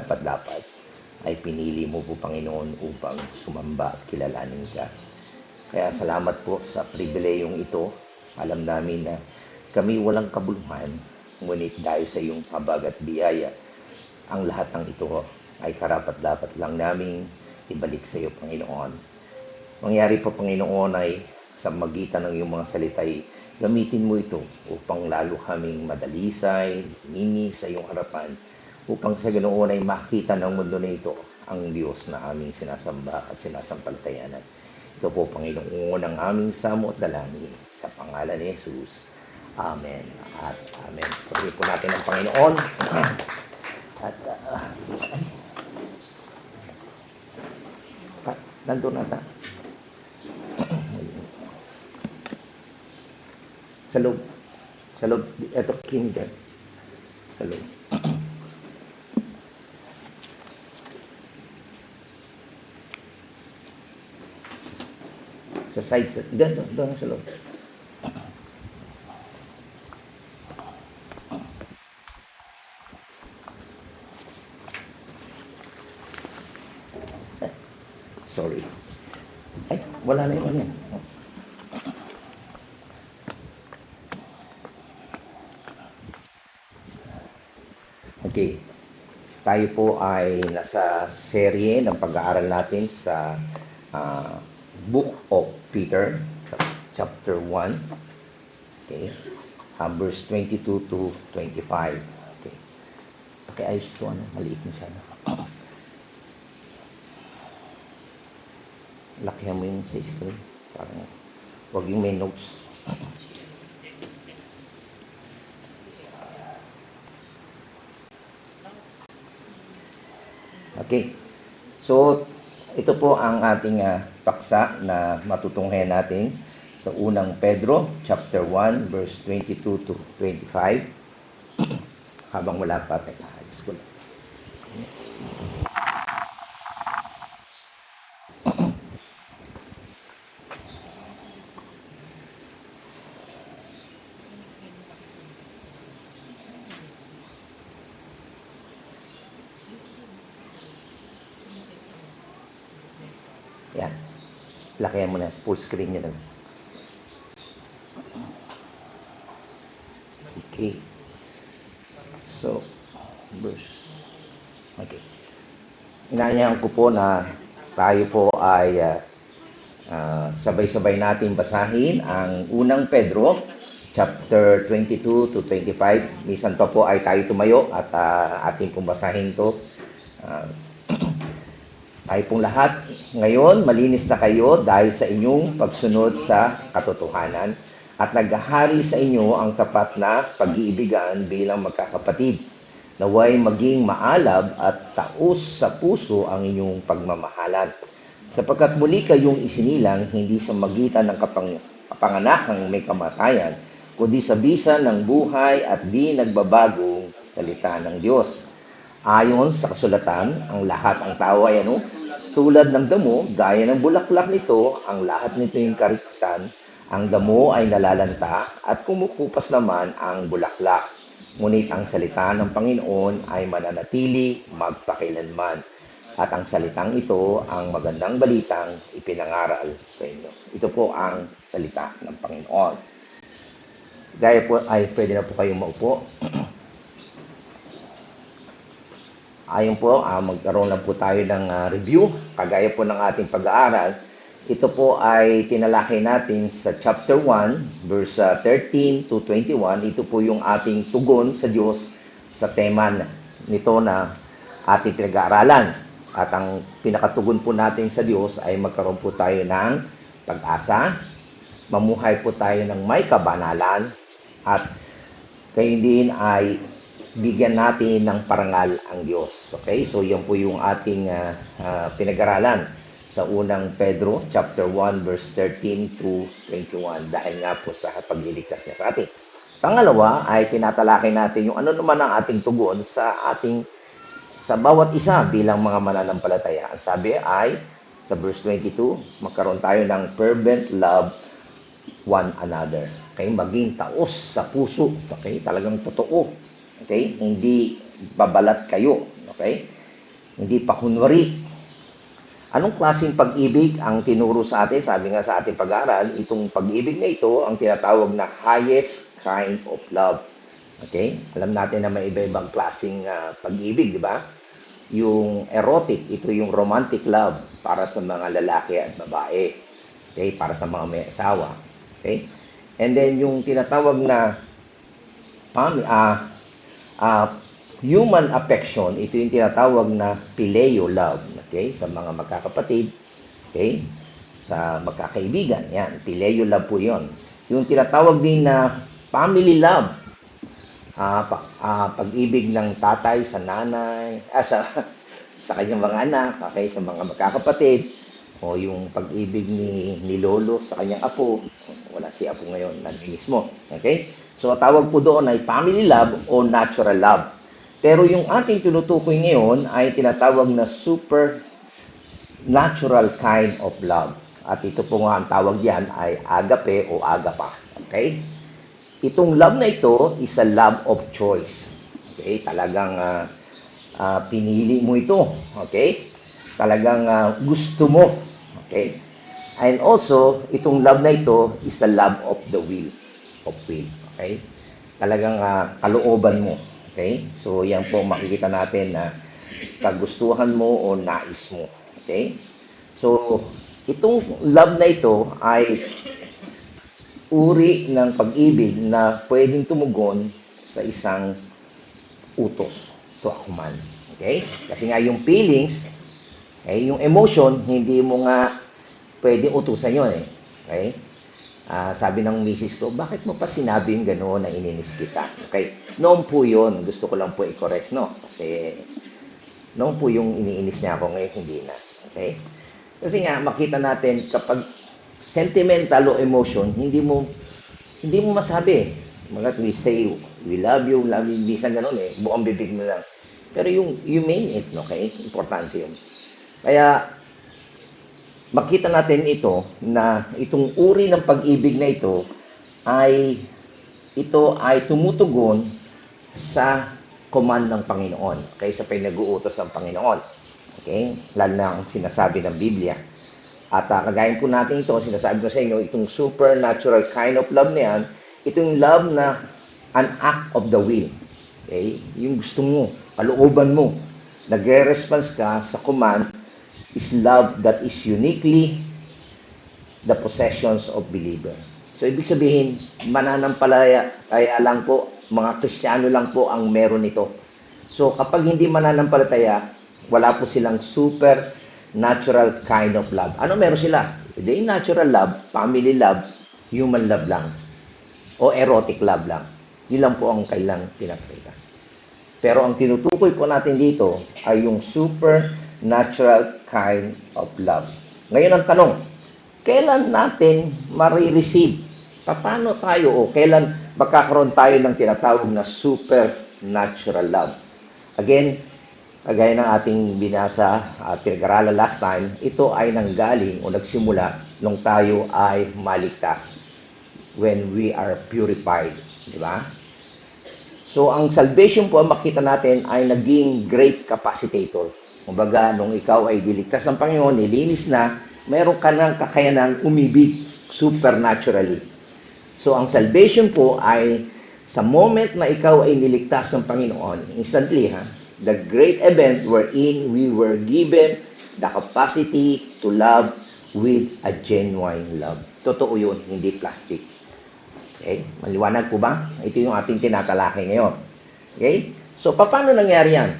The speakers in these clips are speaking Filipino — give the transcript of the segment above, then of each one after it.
karapat-dapat ay pinili mo po, Panginoon, upang sumamba at kilalanin ka. Kaya salamat po sa pribilehiyong ito. Alam namin na kami walang kabuluhan, ngunit dahil sa iyong habag at biyaya, ang lahat ng ito ay karapat-dapat lang namin ibalik sa iyo, Panginoon. Mangyari po, Panginoon, ay sa magitan ng iyong mga salita'y gamitin mo ito upang lalo kaming madalisay, linis sa iyong harapan, upang sa ganoon ay makita ng mundo na ito ang Diyos na aming sinasamba at sinasampalatayanan. Ito po, Panginoon, ang aming samo at dalangin sa pangalan ni Jesus. Amen at amen. Pagpili po natin ang Panginoon. At nandun nata. Sa loob, ito, kinder. Sa loob. Sa side, doon sa loob. Sorry. Ay, wala na yun yan. Okay. Tayo po ay nasa serye ng pag-aaral natin sa Book of Peter, chapter 1. Okay. Verse 22 to 25. Okay. Pakiayos ito, maliit mo siya. Lakihan mo yung sa screen. Parang, huwag yung may notes. Okay. So, ito po ang ating paksa na matutunghayan natin sa unang Pedro, chapter 1, verse 22 to 25. Habang wala pa tayo. Yan. Lakihan mo na. Full screen nyo na. Okay. So, verse. Okay. Inaanyahan ko po na tayo po ay sabay-sabay natin basahin ang unang Pedro, chapter 22 to 25. Minsan pa po ay tayo tumayo at ating pong basahin to. Tayo pong lahat, ngayon, malinis na kayo dahil sa inyong pagsunod sa katotohanan at naghahari sa inyo ang tapat na pag-iibigan bilang magkakapatid. Naway maging maalab at taos sa puso ang inyong pagmamahalan. Sapagkat muli kayong isinilang hindi sa magitan ng kapanganakang may kamatayan, kundi sa bisa ng buhay at di nagbabagong salita ng Diyos. Ayon sa kasulatan, ang lahat ang tao ay tulad ng damo, gaya ng bulaklak nito, ang lahat nito yung kariktan. Ang damo ay nalalanta at kumukupas naman ang bulaklak. Ngunit ang salita ng Panginoon ay mananatili magpakilanman. At ang salitang ito, ang magandang balitang ipinangaral sa inyo. Ito po ang salita ng Panginoon. Gaya po ay pwede na po kayong maupo. Ayon po, magkaroon lang po tayo ng review. Kagaya po ng ating pag-aaral, ito po ay tinalakay natin sa chapter 1, verse 13 to 21. Ito po yung ating tugon sa Diyos sa tema nito na ating pinag-aaralan. At ang pinakatugon po natin sa Diyos ay magkaroon po tayo ng pag-asa, mamuhay po tayo ng may kabanalan, at kayo din ay bigyan natin ng parangal ang Diyos. Okay? So, yan po yung ating pinag-aralan sa unang Pedro, chapter 1, verse 13 to 21. Dahil nga po sa pagliligtas niya sa atin. Pangalawa ay tinatalakay natin yung ano naman ang ating tugon sa bawat isa bilang mga mananampalataya. Ang sabi ay, sa verse 22, magkaroon tayo ng fervent love one another. Okay? Maging taos sa puso. Okay? Talagang totoo. Okay? Hindi babalat kayo. Okay? Hindi pa kunwari. Anong klaseng pag-ibig ang tinuro sa atin? Sabi nga sa ating pag-aaral, itong pag-ibig na ito ang tinatawag na highest kind of love. Okay? Alam natin na may iba-ibang klaseng pag-ibig, di ba? Yung erotic, ito yung romantic love para sa mga lalaki at babae. Okay? Para sa mga may asawa. Okay? And then yung tinatawag na human affection, ito yung tinatawag na phileo love, okay? Sa mga magkakapatid, okay? Sa magkakaibigan, yan, phileo love po yun. Yung tinatawag din na family love, pag-ibig ng tatay sa nanay, sa kanyang mga anak, okay? Sa mga magkakapatid, o yung pag-ibig ni lolo sa kanyang apo, wala si apo ngayon, nandun mismo, okay? So, tawag po doon ay family love o natural love. Pero yung ating tinutukoy ngayon ay tinatawag na supernatural kind of love. At ito po nga ang tawag diyan ay agape o agapa. Okay? Itong love na ito is a love of choice. Okay? Talagang pinili mo ito. Okay? Talagang gusto mo. Okay? And also, itong love na ito is a love of the will. Okay? Talagang kalooban mo. Okay? So, yan po makikita natin na kagustuhan mo o nais mo. Okay? So, itong love na ito ay uri ng pag-ibig na pwedeng tumugon sa isang utos, to a command. Okay? Kasi nga yung feelings, yung emotion, hindi mo nga pwedeng utusan yun eh. Okay? Sabi ng misis ko, bakit mo pa sinabi yung gano'n na ininis kita? Okay. Noon po yun. Gusto ko lang po i-correct, no? Kasi noon po yung iniinis niya ako, ngayon hindi na. Okay? Kasi nga, makita natin kapag sentimental o emotion, hindi mo masabi. Mga we say, we love you, minsan gano'n eh. Buong bibig mo lang. Pero yung you mean it, okay? Importante yun. Kaya, makita natin ito na itong uri ng pag-ibig na ito ay tumutugon sa command ng Panginoon kaysa pinag-uutos ng Panginoon. Okay? Lalo na ang sinasabi ng Biblia. At kagaya po natin ito, sinasabi ko sa inyo, itong supernatural kind of love na yan, itong love na an act of the will. Okay? Yung gusto mo, kalooban mo, nagre-response ka sa command is love that is uniquely the possessions of believer. So, ibig sabihin, mananampalataya lang po, mga Kristiyano lang po ang meron nito. So, kapag hindi mananampalataya, wala po silang supernatural kind of love. Ano meron sila? Hindi natural love, family love, human love lang. O erotic love lang. Yun lang po ang kailang pinapakita. Pero ang tinutukoy po natin dito ay yung supernatural kind of love. Ngayon ang tanong, kailan natin marireceive? Paano tayo o kailan magkakaroon tayo ng tinatawag na supernatural love? Again, kagaya ng ating binasa at pinag-aralan last time, ito ay nanggaling o nagsimula nung tayo ay maligtas. When we are purified. Di ba? So, ang salvation po, makita natin, ay naging great capacitator. Kumbaga, nung ikaw ay diligtas ng Panginoon, nilinis na, meron ka ng kakayanang umibig supernaturally. So, ang salvation po ay sa moment na ikaw ay niligtas ng Panginoon, instantly, the great event wherein we were given the capacity to love with a genuine love. Totoo yun, hindi plastic. Okay? Maliwanag po ba? Ito yung ating tinatalakay ngayon. Okay? So, paano nangyari yan?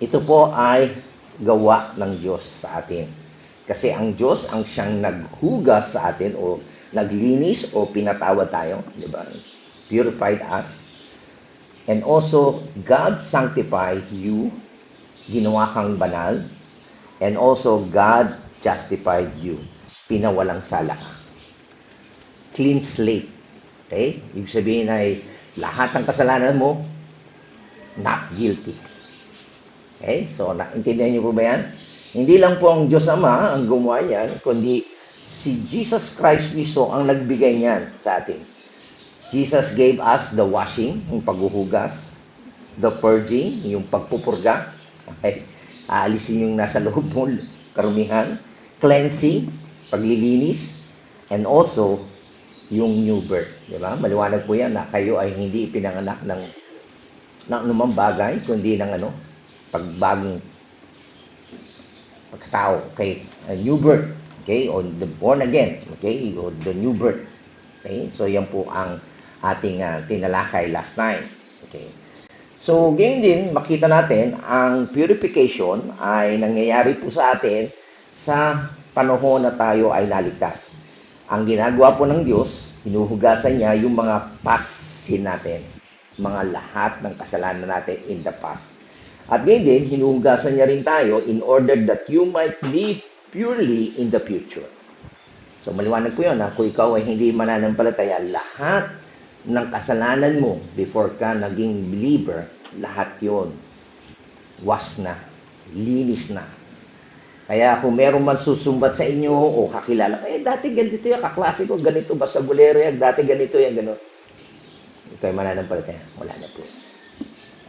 Ito po ay gawa ng Diyos sa atin. Kasi ang Diyos ang siyang naghugas sa atin o naglinis o pinatawad tayo. Diba? Purified us. And also, God sanctified you. Ginawa kang banal. And also, God justified you. Pinawalang sala ka. Clean slate. Okay? Ibig sabihin ay lahat ng kasalanan mo, not guilty. Okay? So, naintindihan niyo po ba yan? Hindi lang po ang Diyos Ama ang gumawa niyan, kundi si Jesus Christ mismo ang nagbigay niyan sa atin. Jesus gave us the washing, yung paghuhugas, the purging, yung pagpupurga. Okay? Aalisin yung nasa loob mo, karumihan. Cleansing, paglilinis, and also yung new birth. Di ba? Maliwanag po yan na kayo ay hindi ipinanganak ng anumang bagay, kundi ng pagbagong pagkatao. Okay? A new birth. Okay? O the born again. Okay? O the new birth. Okay? So, yan po ang ating tinalakay last time. Okay? So, ganyan din, makita natin, ang purification ay nangyayari po sa atin sa panahon na tayo ay naligtas. Ang ginagawa po ng Diyos, hinuhugasan niya yung mga past sin natin, mga lahat ng kasalanan natin in the past. At ganyan din, hinuhugasan niya rin tayo in order that you might live purely in the future. So, maliwanag po yun, kung ikaw ay hindi mananampalataya, lahat ng kasalanan mo before ka naging believer, lahat yon wash na, linis na. Kaya kung meron man susumbat sa inyo o kakilala, dati ganito yan, kaklase ko, ganito, basta bulero yan, dati ganito yan, gano'n. Ikaw ay mananampalataya, wala na po.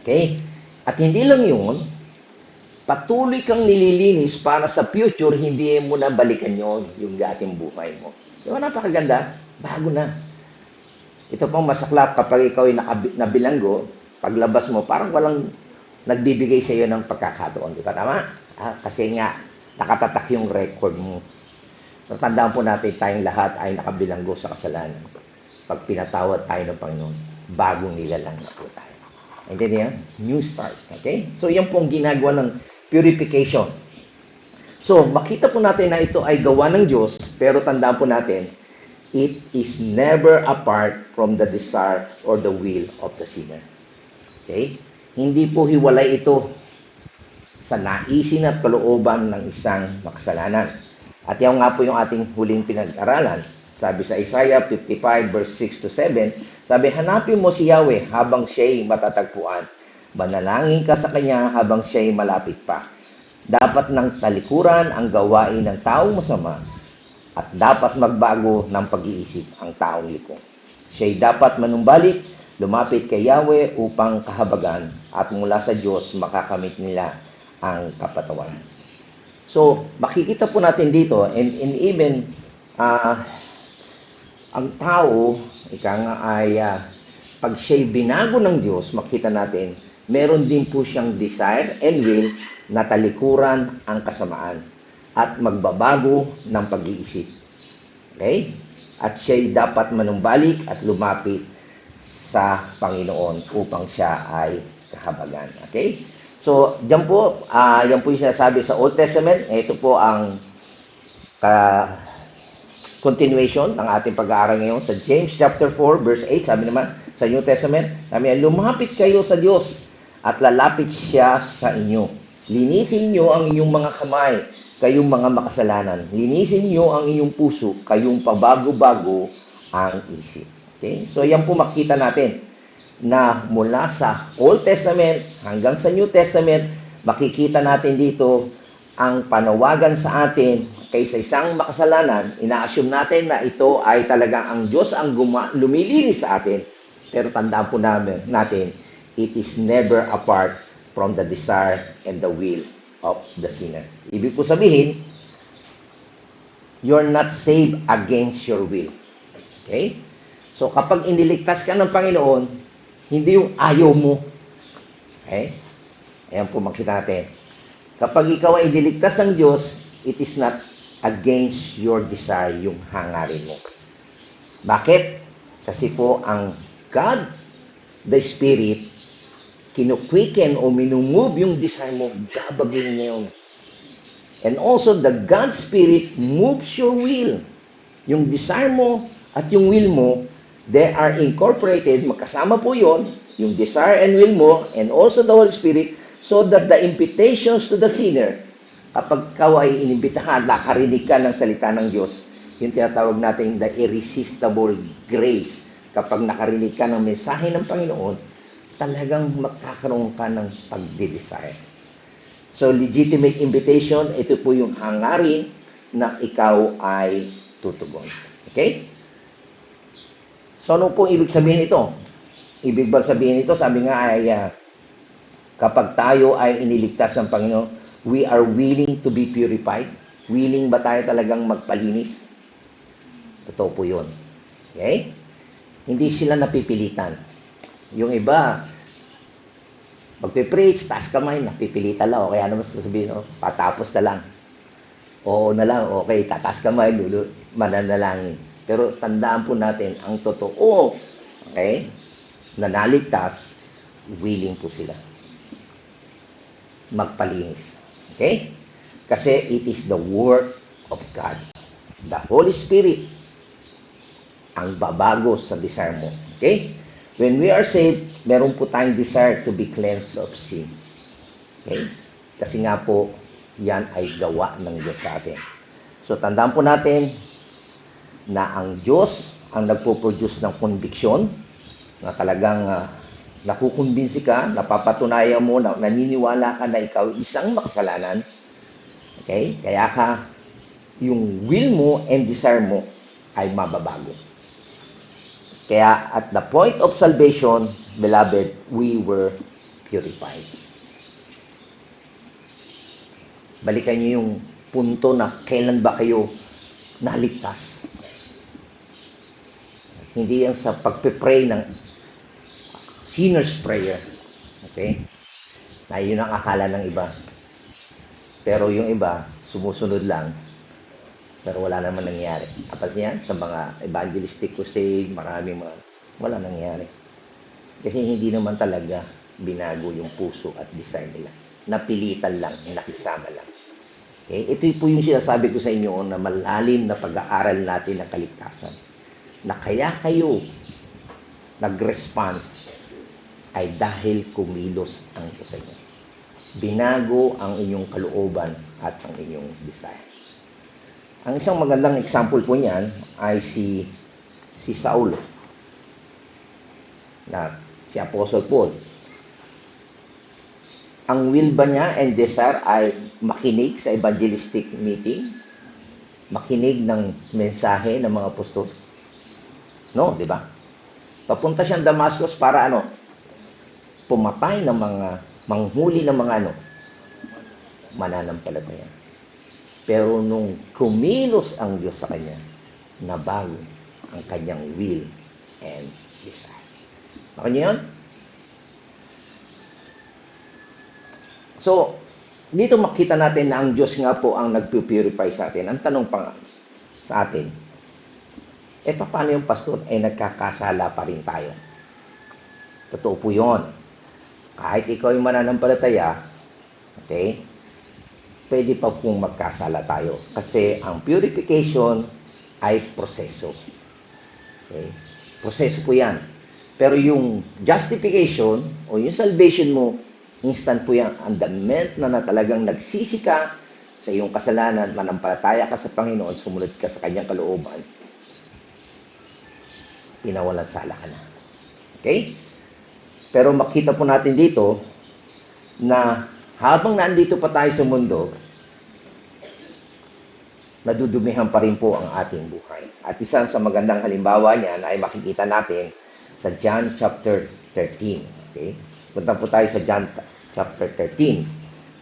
Okay? At hindi lang yun, patuloy kang nililinis para sa future, hindi mo na balikan yon yung dating buhay mo. Diba napakaganda? Bago na. Ito pang masaklap kapag ikaw ay nabilanggo, paglabas mo, parang walang nagbibigay sa iyo ng pagkakataon. Di ba? Tama? Kasi nga, nakatatak yung record mo. Tatandaan po natin tayong lahat ay nakabilanggo sa kasalanan. Pag pinatawad tayo ng Panginoon, bagong nilalang na po tayo. And then yan, new start. Okay? So, yan pong ginagawa ng purification. So, makita po natin na ito ay gawa ng Diyos, pero tandaan po natin, it is never apart from the desire or the will of the sinner. Okay? Hindi po hiwalay ito sa naisin at kalooban ng isang makasalanan. At yan nga po yung ating huling pinag-aralan. Sabi sa Isaiah 55 verse 6 to 7, sabi, hanapin mo si Yahweh habang siya'y matatagpuan. Manalangin ka sa Kanya habang siya'y malapit pa. Dapat ng talikuran ang gawain ng taong masama at dapat magbago ng pag-iisip ang taong liko. Siya'y dapat manumbalik, lumapit kay Yahweh upang kahabagan at mula sa Diyos makakamit nila ang kapatawaran. So, makikita po natin dito, and even ang tao, ika nga ay pag siya'y binago ng Diyos, makita natin, meron din po siyang desire and will na talikuran ang kasamaan at magbabago ng pag-iisip. Okay? At siya'y dapat manumbalik at lumapit sa Panginoon upang siya ay kahabagan. Okay? So, yan po yung sinasabi sa Old Testament. Ito po ang continuation ng ating pag-aaral ngayon sa James chapter 4 verse 8. Sabi naman sa New Testament, lumapit kayo sa Diyos at lalapit siya sa inyo. Linisin niyo ang inyong mga kamay, kayong mga makasalanan. Linisin niyo ang inyong puso, kayong pabago-bago ang isip. Okay? So, yan po makita natin na mula sa Old Testament hanggang sa New Testament, makikita natin dito ang panawagan sa atin kaysa isang makasalanan. Ina-assume natin na ito ay talagang ang Diyos ang lumilinis sa atin. Pero tandaan po natin, it is never apart from the desire and the will of the sinner. Ibig po sabihin, you're not saved against your will. Okay? So kapag iniligtas ka ng Panginoon, hindi yung ayaw mo. Okay? Ayan po makita natin. Kapag ikaw ay iniligtas ng Diyos, it is not against your desire, yung hangarin mo. Bakit? Kasi po ang God, the Spirit, kinukwiken o minumove yung desire mo, gabagin niya yun. And also, the God Spirit moves your will. Yung desire mo at yung will mo, they are incorporated, magkasama po yon, yung desire and will mo, and also the Holy Spirit, so that the invitations to the sinner, kapag ikaw ay inimbitahan, nakarinig ka ng salita ng Diyos, yung tinatawag natin the irresistible grace. Kapag nakarinig ka ng mensahe ng Panginoon, talagang magkakaroon ka ng pagde-desire. So, legitimate invitation, ito po yung hangarin na ikaw ay tutugon. Okay? So, ano po ibig sabihin ito? Ibig ba sabihin ito? Sabi nga ay, kapag tayo ay iniligtas ng Panginoon, we are willing to be purified? Willing ba tayo talagang magpalinis? Totoo po yun. Okay? Hindi sila napipilitan. Yung iba, magpe-preach, taas kamay, napipilitan lang. O kaya naman sasabihin, patapos na lang. Oo na lang, okay, tataas kamay, mananalangin. Pero tandaan po natin, ang totoo, okay, na naligtas, willing po sila magpalinis. Okay? Kasi it is the work of God. The Holy Spirit ang babago sa desire mo. Okay? When we are saved, meron po tayong desire to be cleansed of sin. Okay? Kasi nga po, yan ay gawa ng Diyos sa atin. So, tandaan po natin na ang Diyos ang nagpo-produce ng conviction na talagang nakukumbinsi ka, napapatunayan mo, na naniniwala ka na ikaw isang makasalanan. Okay? Kaya yung will mo and desire mo ay mababago. Kaya at the point of salvation, beloved, we were purified. Balikan niyo yung punto na kailan ba kayo naligtas. Hindi yan sa pagpe-pray ng sinner's prayer. Okay? Na yun ang akala ng iba. Pero yung iba, sumusunod lang. Pero wala naman nangyari. Tapos yan, sa mga evangelistic crusade, wala nangyari. Kasi hindi naman talaga binago yung puso at desire nila. Napilitan lang, nakisama lang. Okay? Ito po yung sinasabi ko sa inyo na malalim na pag-aaral natin ng kaligtasan. Na kaya kayo nag-response ay dahil kumilos ang Diyos sa inyo. Binago ang inyong kalooban at ang inyong desire. Ang isang magandang example po niyan ay si Saul, na si Apostle Paul. Ang will ba niya and desire ay makinig sa evangelistic meeting? Makinig ng mensahe ng mga apostol? No, di ba? Papunta siyang Damascus para pumatay ng mga, manghuli ng mga mananampalataya. Pero nung kumilos ang Diyos sa kanya, nabago ang kanyang will and desire. Baka niyo yun? So, dito makita natin na ang Diyos nga po ang nagpupurify sa atin. Ang tanong pa sa atin, paano yung pastor? Nagkakasala pa rin tayo. Totoo po yun. Kahit ikaw yung mananampalataya, okay, pwede pa pong magkasala tayo. Kasi ang purification ay proseso. Okay? Proseso po yan. Pero yung justification o yung salvation mo, instant po yan. Ang moment na talagang nagsisi ka sa iyong kasalanan, manampalataya ka sa Panginoon, sumunod ka sa kanyang kalooban, pinawalan sala ka na. Okay? Pero makita po natin dito na habang nandito pa tayo sa mundo, nadudumihan pa rin po ang ating buhay. At isa sa magandang halimbawa niyan ay makikita natin sa John chapter 13. Okay? Punta po tayo sa John chapter 13.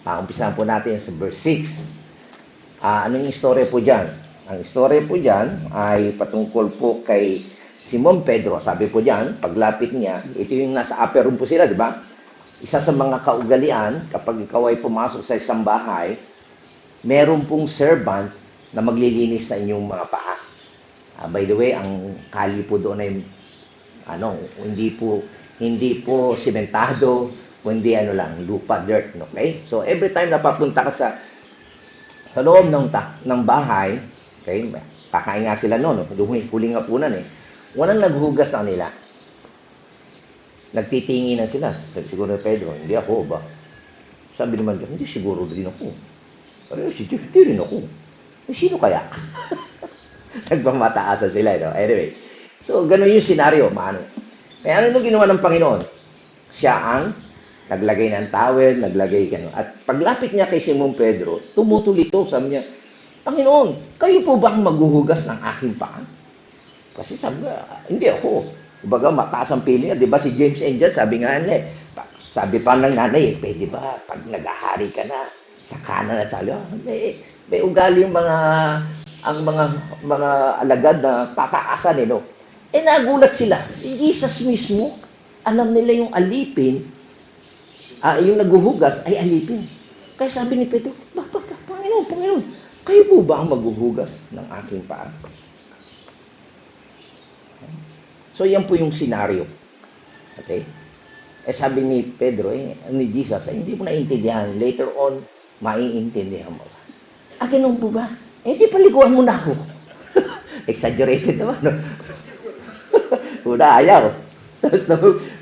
Umpisahan po natin sa verse 6. Ano yung istorya po dyan? Ang istorya po dyan ay patungkol po kay Simon Pedro. Sabi po dyan, paglapit niya, ito yung nasa upper room po sila, di ba? Isa sa mga kaugalian, kapag ikaw ay pumasok sa isang bahay, meron pong servant na maglilinis sa inyong mga paa. By the way, ang kali po doon ay hindi po sementado, kundi lupa, dirt, okay? So every time na papunta ka sa loob ng bahay, okay, kakain nga sila noon, huling hapunan walang naghugas na nila. Nagtitingi na sila. Siguro Pedro, hindi ako ba? Sabi naman Diyos, hindi siguro din ako. Pero hindi rin ako. Sino kaya? Nagpamataasan sila. Anyway, so ganun yung senaryo. Kaya ano ginawa ng Panginoon? Siya ang naglagay ng towel, naglagay gano'n. At paglapit niya kay Simon Pedro, tumutulito. Sabi niya, Panginoon, kayo po ba ang maghuhugas ng aking paa? Kasi sabi hindi ako. Kumbaga, mataas ang pili niya. Di ba si James Angel, sabi nga sabi pa ng nanay, pwede ba, pag naghahari ka na, Sa kanan at sa kaliwa. May ugali yung mga alagad na tataasan no? Nagulat sila. Si Jesus mismo, alam nila yung alipin, yung naghuhugas ay alipin. Kaya sabi ni Pedro, Panginoon, kayo po ba ang maghuhugas ng aking paa? So, yan po yung senaryo. Okay? Sabi ni Pedro, ni Jesus, hindi mo naintindihan. Later on, maiintindihan mo. Ganun po ba? Di paliguan mo na ako. Exaggerated naman, no? Una, ayaw. Tapos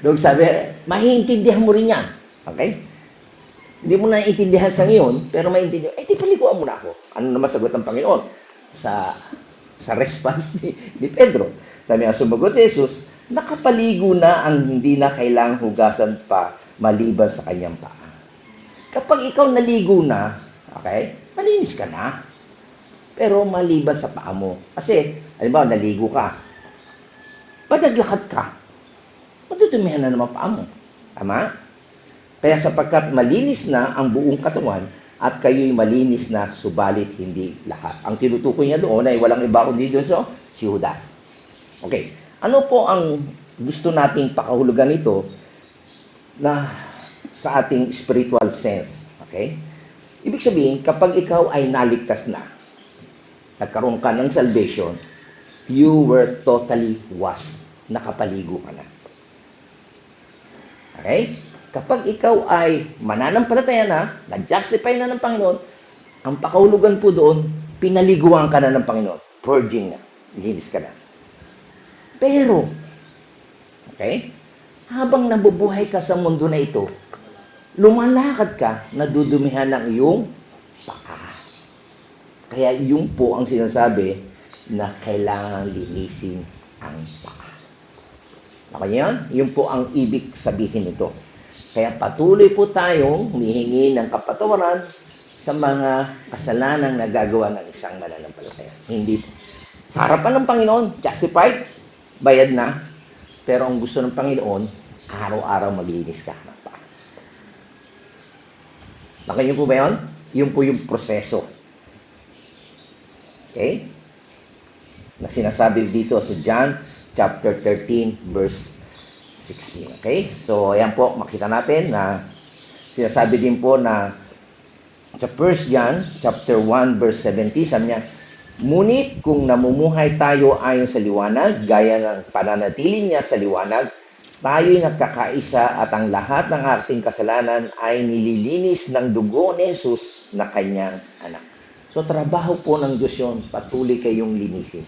nung sabi, maiintindihan mo rin yan. Okay? Hindi mo naintindihan sa ngayon, pero maiintindihan. Di paliguan mo na ako. Ano naman sagot ng Panginoon? Sa response ni Pedro. Sabi nga, sumagot si Jesus, nakapaligo na ang hindi na kailangang hugasan pa maliban sa kanyang paa. Kapag ikaw naligo na, okay, malinis ka na. Pero maliban sa paa mo. Kasi, halimbawa, naligo ka. Pag naglakad ka, matutumihan na naman paa mo. Tama? Kaya sapagkat malinis na ang buong katawan at kayo'y malinis na, subalit hindi lahat. Ang tinutukoy niya doon ay walang iba kundi doon si Judas. Okay. Ano po ang gusto nating pakahulugan nito na sa ating spiritual sense? Okay? Ibig sabihin, kapag ikaw ay naligtas na, nagkaroon ka ng salvation, you were totally washed. Nakapaligo ka na. Okay? Kapag ikaw ay mananampalataya na, na-justify na ng Panginoon, ang pakahulugan po doon, pinaliguan ka na ng Panginoon. Purging na. Linis ka na. Pero, okay, habang nabubuhay ka sa mundo na ito, lumalakad ka, nadudumihan ng iyong paa. Kaya yun po ang sinasabi na kailangan linisin ang paa. Okay yan? Yun po ang ibig sabihin nito. Kaya patuloy po tayong humihingi ng kapatawaran sa mga kasalanang nagagawa ng isang mananampalataya. Hindi po. Sa harapan ng Panginoon, justified, bayad na. Pero ang gusto ng Panginoon, araw-araw maglinis ka ng paa. Nakaya po ba yun? Yun po yung proseso. Okay? Na sinasabi dito sa John chapter 13 verse 16. Okay? So, ayan po, makita natin na sinasabi din po na sa 1 John chapter 1 verse 17, sabi niya, ngunit kung namumuhay tayo ayon sa liwanag, gaya ng pananatili niya sa liwanag, tayo'y nagkakaisa at ang lahat ng ating kasalanan ay nililinis ng dugo ni Jesus na kanyang anak. So, trabaho po ng Diyos yun, patuloy kayong linisin.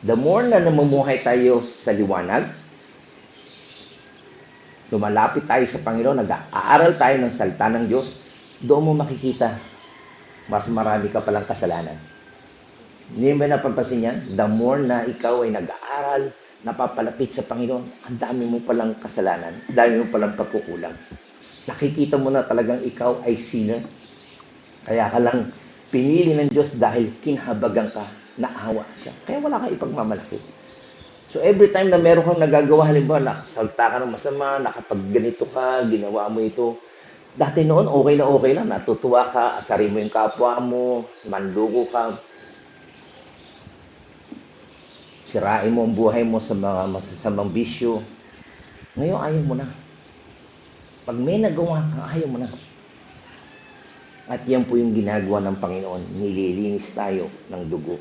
The more na namumuhay tayo sa liwanag, lumalapit tayo sa Panginoon, nag-aaral tayo ng salita ng Diyos, doon mo makikita, mas marami ka palang kasalanan. Hindi mo napapansin yan? The more na ikaw ay nag-aaral, napapalapit sa Panginoon, ang dami mo palang kasalanan, ang dami mo palang pagkukulang. Nakikita mo na talagang ikaw ay sinner. Kaya ka lang pinili ng Diyos dahil kinahabagan ka, naawa siya. Kaya wala kang ipagmamalaki. So every time na meron kang nagagawa, halimbawa, nakasalta ka ng masama, nakapag ganito ka, ginawa mo ito, dati noon, okay lang, natutuwa ka, asarin mo yung kapwa mo, manlugo ka, sirain mo ang buhay mo sa mga masasamang bisyo. Ngayon, ayaw mo na. Pag may nagawa ka, ayaw mo na. At yan po yung ginagawa ng Panginoon. Nililinis tayo ng dugo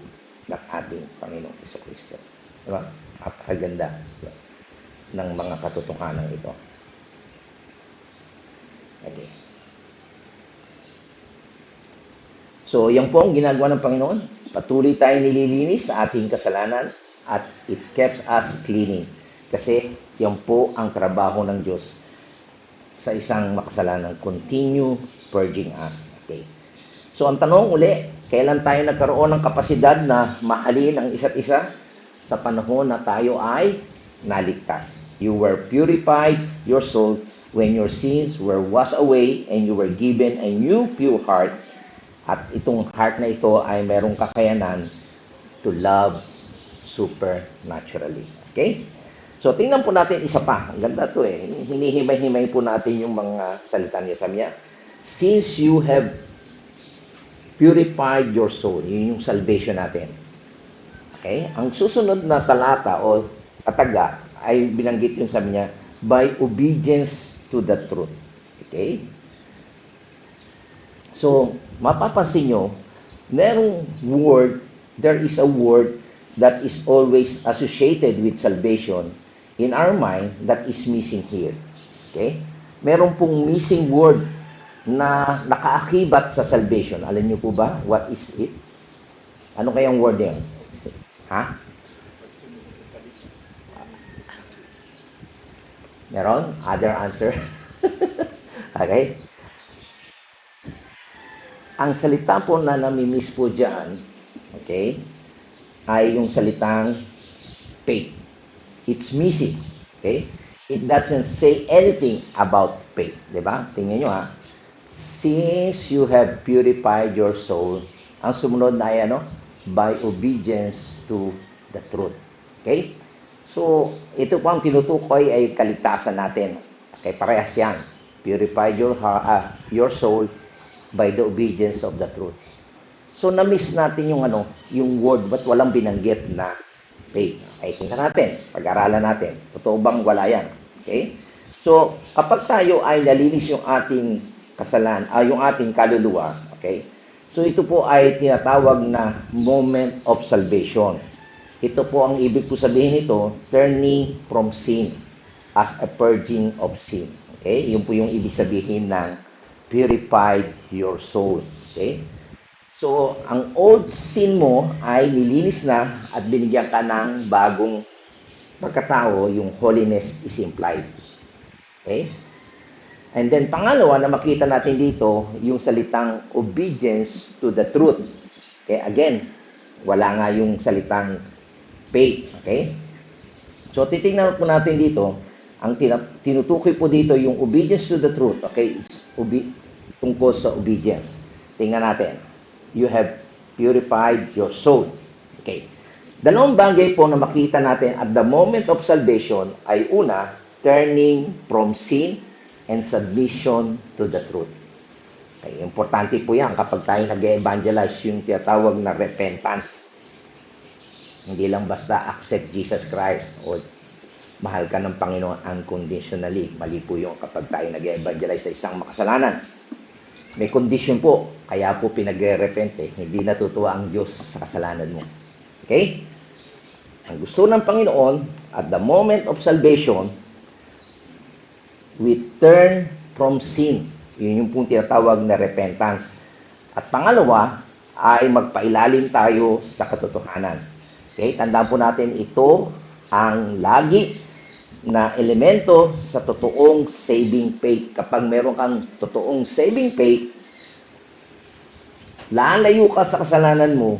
ng ating Panginoong Jesucristo. Diba? Napakaganda ng mga katotohanan ito. Okay. So, yan po ang ginagawa ng Panginoon. Patuloy tayong nililinis sa ating kasalanan at it keeps us cleaning. Kasi yan po ang trabaho ng Diyos sa isang makasalanan. Continue purging us. Okay. So, ang tanong uli, kailan tayo nagkaroon ng kapasidad na mahalin ang isa't isa? Sa panahon na tayo ay naligtas. You were purified, your soul, when your sins were washed away and you were given a new pure heart. At itong heart na ito ay merong kakayanan to love supernaturally. Okay? So, tingnan po natin isa pa. Ang ganda to eh. Hinihimay-himay po natin yung mga salita niya. Sabi niya, since you have purified your soul. Yun yung salvation natin. Okay? Ang susunod na talata o kataga ay binanggit yung sabi niya, by obedience to the truth. Okay? So, mapapansin nyo, there is a word that is always associated with salvation in our mind that is missing here. Okay? Meron pong missing word na nakaakibat sa salvation. Alam niyo po ba? What is it? Ano kayang word yan? Ha? Meron? Other answer? Okay? Ang salita po na namimiss po dyan, okay, ay yung salitang faith. It's missing. Okay? It doesn't say anything about faith. Diba? Tingnan nyo ha. Since you have purified your soul, ang sumunod na ay ano? By obedience to the truth. Okay? So, ito po ang tinutukoy ay kaligtasan natin. Okay, parehas yan. Purify your soul by the obedience of the truth. So, na-miss natin yung yung word, but walang binanggit na faith. Okay, tingnan natin, pag-aralan natin. Totoo bang wala yan? Okay? So, kapag tayo ay nalinis yung ating yung ating kaluluwa, okay? So, ito po ay tinatawag na moment of salvation. Ito po ang ibig po sabihin nito, turning from sin as a purging of sin. Okay? Yun po yung ibig sabihin ng purified your soul. Okay? So, ang old sin mo ay nilinis na at binigyan ka ng bagong pagkatao, yung holiness is implied. Okay? And then, pangalawa na makita natin dito, yung salitang obedience to the truth. Okay? Again, wala nga yung salitang faith. Okay? So, titingnan po natin dito, ang tinutukoy po dito yung obedience to the truth. Okay? It's tungkol sa obedience. Tingnan natin. You have purified your soul. Okay. Dalawang bagay po na makita natin at the moment of salvation ay una, turning from sin and submission to the truth. Okay. Importante po yan kapag tayo nag-evangelize yung tinatawag na repentance. Hindi lang basta accept Jesus Christ o mahal ka ng Panginoon unconditionally. Mali po yung kapag tayo nag-evangelize sa isang makasalanan. May condition po, kaya po pinagre-repente, hindi natutuwa ang Diyos sa kasalanan mo. Okay? Ang gusto ng Panginoon, at the moment of salvation, we turn from sin. Yun yung pong tinatawag na repentance. At pangalawa, ay magpailalim tayo sa katotohanan. Okay? Tandaan po natin, ito ang lagi na elemento sa totoong saving faith. Kapag meron kang totoong saving faith, lalayo ka sa kasalanan mo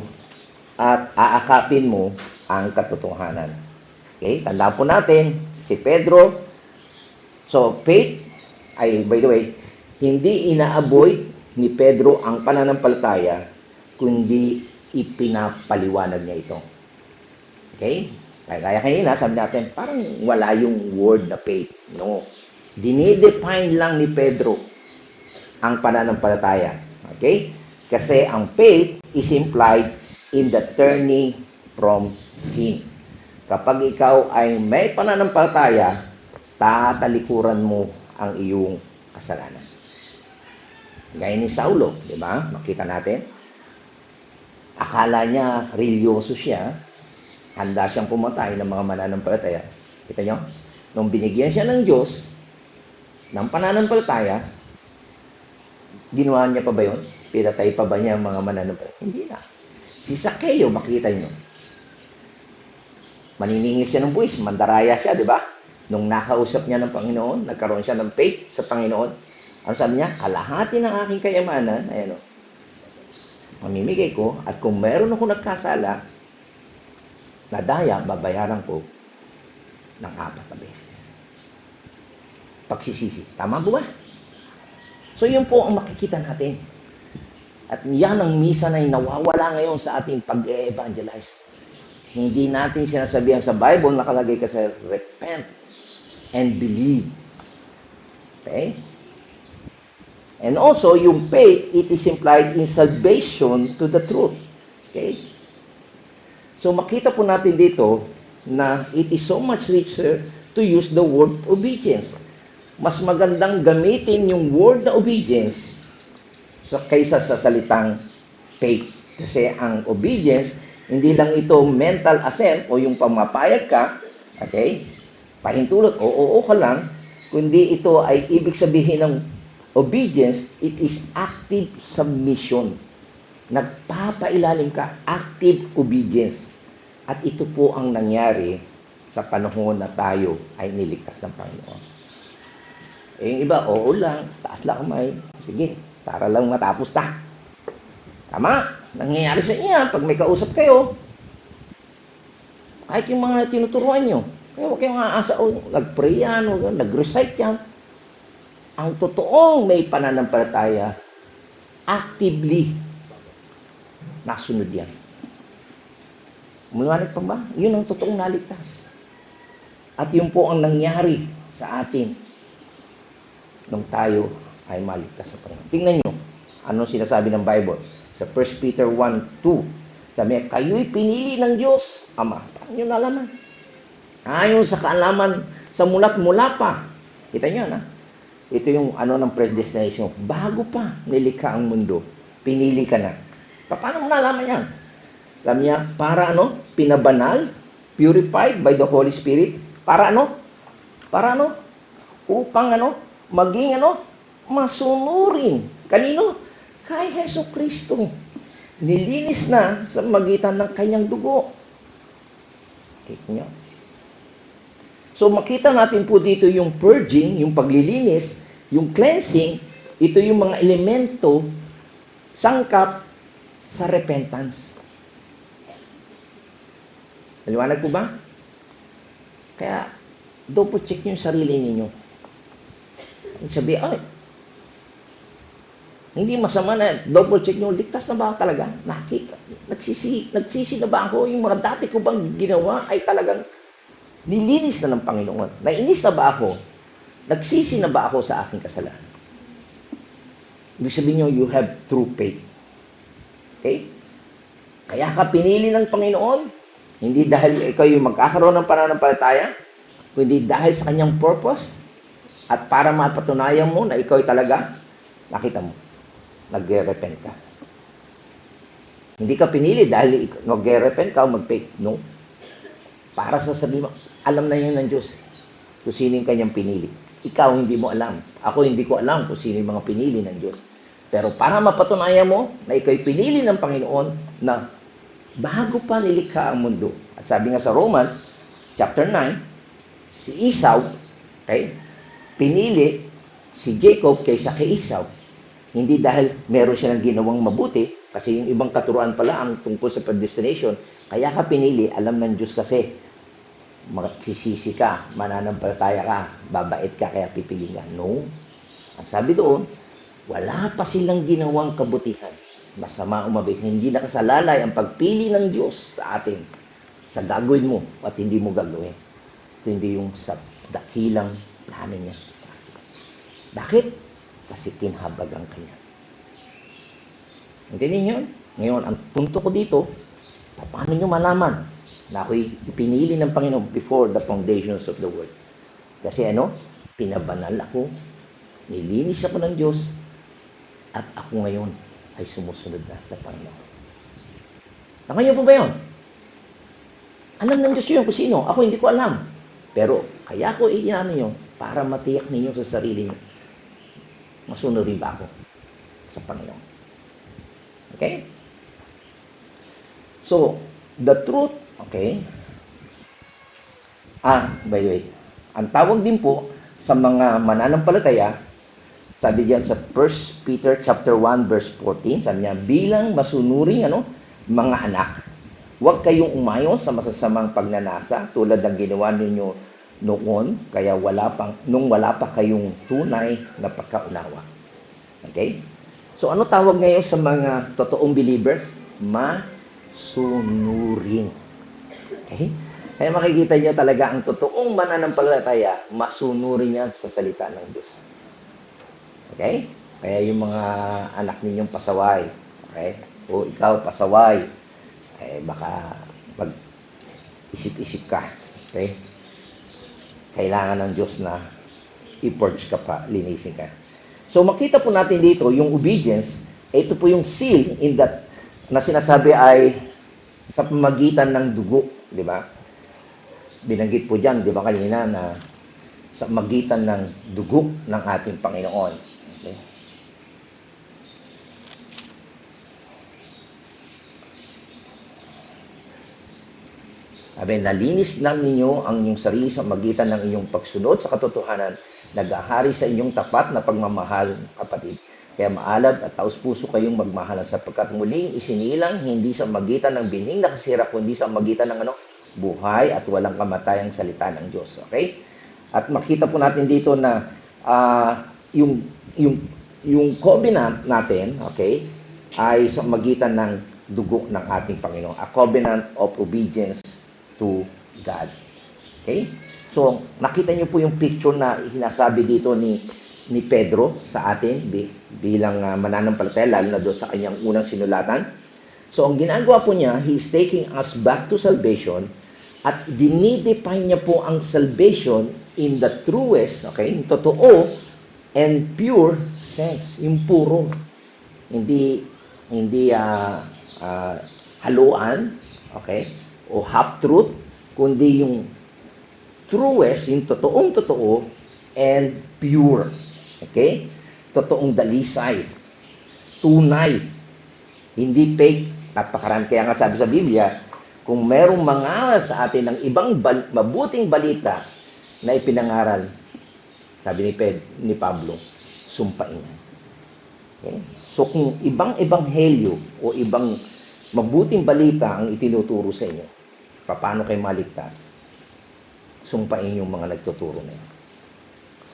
at aakapin mo ang katotohanan. Okay? Tandaan po natin, si Pedro, so faith, by the way, hindi ina-avoid ni Pedro ang pananampalataya, kundi ipinapaliwanag niya ito. Okay? Kaya kanina, sabi natin, parang wala yung word na faith. No. Dinidefine lang ni Pedro ang pananampalataya. Okay? Kasi ang faith is implied in the turning from sin. Kapag ikaw ay may pananampalataya, tatalikuran mo ang iyong kasalanan. Gaya ni Saulo, di ba? Makita natin. Akala niya religyoso siya, handa siyang pumatay ng mga mananampalataya. Kita nyo? Nung binigyan siya ng Diyos, ng pananampalataya, ginawa niya pa ba yun? Pinatay pa ba niya ang mga mananampalataya? Hindi na. Si Zaccheo, makita nyo. Maniningil siya ng buwis, mandaraya siya, di ba? Nung nakausap niya ng Panginoon, nagkaroon siya ng faith sa Panginoon. Ano sabi niya? Kalahati ng aking kayamanan, ayan o, mamimigay ko, at kung meron ako nagkasala, na daya, babayaran ko ng 4 na beses. Pagsisisi. Tama po ba? So, yun po ang makikita natin. At yan ang misa na nawawala ngayon sa ating pag-evangelize. Hindi natin sinasabihan sa Bible, nakalagay kasi repent and believe. Okay? And also, yung faith, it is implied in salvation to the truth. Okay? So, makita po natin dito na it is so much richer to use the word obedience. Mas magandang gamitin yung word na obedience kaysa sa salitang faith. Kasi ang obedience, hindi lang ito mental assent o yung pamapayag ka, okay? Pahintulot, oo ka lang, kundi ito ay ibig sabihin ng obedience, it is active submission. Nagpapailalim ka, active obedience. At ito po ang nangyari sa panahon na tayo ay niligtas ng Panginoon. Yung iba, oo lang, taas lang kamay, sige, para lang matapos na. Tama, nangyayari sa inyo pag may kausap kayo. Kahit yung mga tinuturuan nyo, huwag kayong aasa, nag-pray yan, nag-recite yan. Ang totoong may pananampalataya, actively, nasunod yan. Maliwanag pa ba? Yun ang totoong naligtas. At yun po ang nangyari sa atin nung tayo ay maligtas sa Panginoon. Tingnan nyo, anong sinasabi ng Bible? Sa 1 Peter 1:2, sabi niya, kayo'y pinili ng Diyos, Ama. Paano nyo nalaman? Ayon sa kaalaman sa mula't-mula pa. Kita nyo, na? Ito yung ng predestination. Bago pa nilikha ang mundo, pinili ka na. Paano mo nalaman yan? Sabi niya, para pinabanal, purified by the Holy Spirit, para upang maging masunurin. Kanino? Kay Hesus Kristo. Nilinis na sa magitan ng kanyang dugo. Kita niyo? So makita natin po dito yung purging, yung paglilinis, yung cleansing, ito yung mga elemento sangkap sa repentance. Maliwanag po ba? Kaya, double check nyo yung sarili ninyo. Sabi, hindi masama na double check nyo, ligtas na ba talaga? Nakita, nagsisi na ba ako? Yung mga dati ko bang ginawa ay talagang nilinis na ng Panginoon. Nainis na ba ako? Nagsisi na ba ako sa aking kasalanan? Ibig sabihin nyo, you have true faith. Okay? Kaya ka pinili ng Panginoon, hindi dahil ikaw yung magkakaroon ng pananampalataya, kundi dahil sa kanyang purpose, at para mapatunayan mo na ikaw ay talaga, nakita mo, nagre-repent ka. Hindi ka pinili dahil nagre-repent ka o mag-faith. No. Para sa sabi mo, alam na yun ng Diyos kung sino yung kanyang pinili. Ikaw hindi mo alam. Ako hindi ko alam kung sino yung mga pinili ng Diyos. Pero para mapatunayan mo na ikaw ay pinili ng Panginoon na bago pa nilikha ang mundo. At sabi nga sa Romans, chapter 9, si Esau, okay, pinili si Jacob kaysa kay Esau. Hindi dahil meron siya ng ginawang mabuti, kasi yung ibang katuruan pala ang tungkol sa predestination. Kaya ka pinili, alam ng Diyos kasi, magsisisi ka, mananampalataya ka, babait ka, kaya pipili ka. No. Ang sabi doon, wala pa silang ginawang kabutihan. Masama o mabait. Hindi nakasalalay ang pagpili ng Diyos sa atin sa gagawin mo at hindi mo gagawin. Kundi yung sa dakilang plano niya. Bakit? Kasi pinhabagan kanya. Hindi ninyo? Ngayon, ang punto ko dito, paano nyo malaman na ako'y pinili ng Panginoon before the foundations of the world? Kasi pinabanal ako, nilinis ako ng Diyos, at ako ngayon ay sumusunod na sa Panginoon. Nakayo po ba yun? Alam ng Diyos yun kung sino. Ako hindi ko alam. Pero kaya ko yun para matiyak ninyo sa sarili niyo. Masunod rin ba ako sa Panginoon? Okay? So, the truth, okay? By the way, ang tawag din po sa mga mananampalataya, sabi diyan sa 1 Peter chapter 1 verse 14, sabi niya, bilang masunuring mga anak, huwag kayong umayon sa masasamang pagnanasa tulad ng ginawa ninyo noon, kaya nung wala pa kayong tunay na pagkaunawa. Okay? So ano tawag ngayon sa mga totoong believer? Masunurin. Okay? Kaya makikita niyo talaga ang totoong mananampalataya, masunurin yan sa salita ng Diyos. Okay? Kaya yung mga anak ninyong pasaway, okay? O ikaw pasaway, baka mag-isip-isip ka, okay? Kailangan ng Diyos na i-purge ka pa, linisin ka. So makita po natin dito yung obedience, ito po yung seal in that na sinasabi ay sa pamagitan ng dugo, di ba? Binanggit po diyan, di ba kanina na sa magitan ng dugo ng ating Panginoon. Okay? Sabi, nalinis lang ninyo ang inyong sarili sa magitan ng inyong pagsunod sa katotohanan, nag-ahari sa inyong tapat na pagmamahal, kapatid. Kaya maalab at taus-puso kayong magmahalan sapagkat muling isinilang hindi sa magitan ng bining na kasira, kundi sa magitan ng buhay at walang kamatayang salita ng Diyos. Okay? At makita po natin dito na yung, yung, yung covenant natin, okay, ay sa magitan ng dugo ng ating Panginoon. A covenant of obedience to God. Okay? So, nakita niyo po yung picture na hinasabi dito ni Pedro sa atin bilang mananampalataya, lalo na doon sa kanyang unang sinulatan. So, ang ginagawa po niya, he is taking us back to salvation at dinidefine niya po ang salvation in the truest, okay, yung totoo and pure sense, yung puro. Hindi haluan, okay, o half-truth, kundi yung truest, yung totoong-totoo, and pure. Okay? Totoong dalisay. Tunay. Hindi fake. Napakarami. Kaya nga sabi sa Biblia, kung merong mangaral sa atin ng ibang mabuting balita na ipinangaral, sabi ni Pablo, sumpain. Okay? So kung ibang ebanghelyo o ibang mabuting balita ang itinuturo sa inyo, paano kayo maligtas? Sumpain yung mga nagtuturo na yun.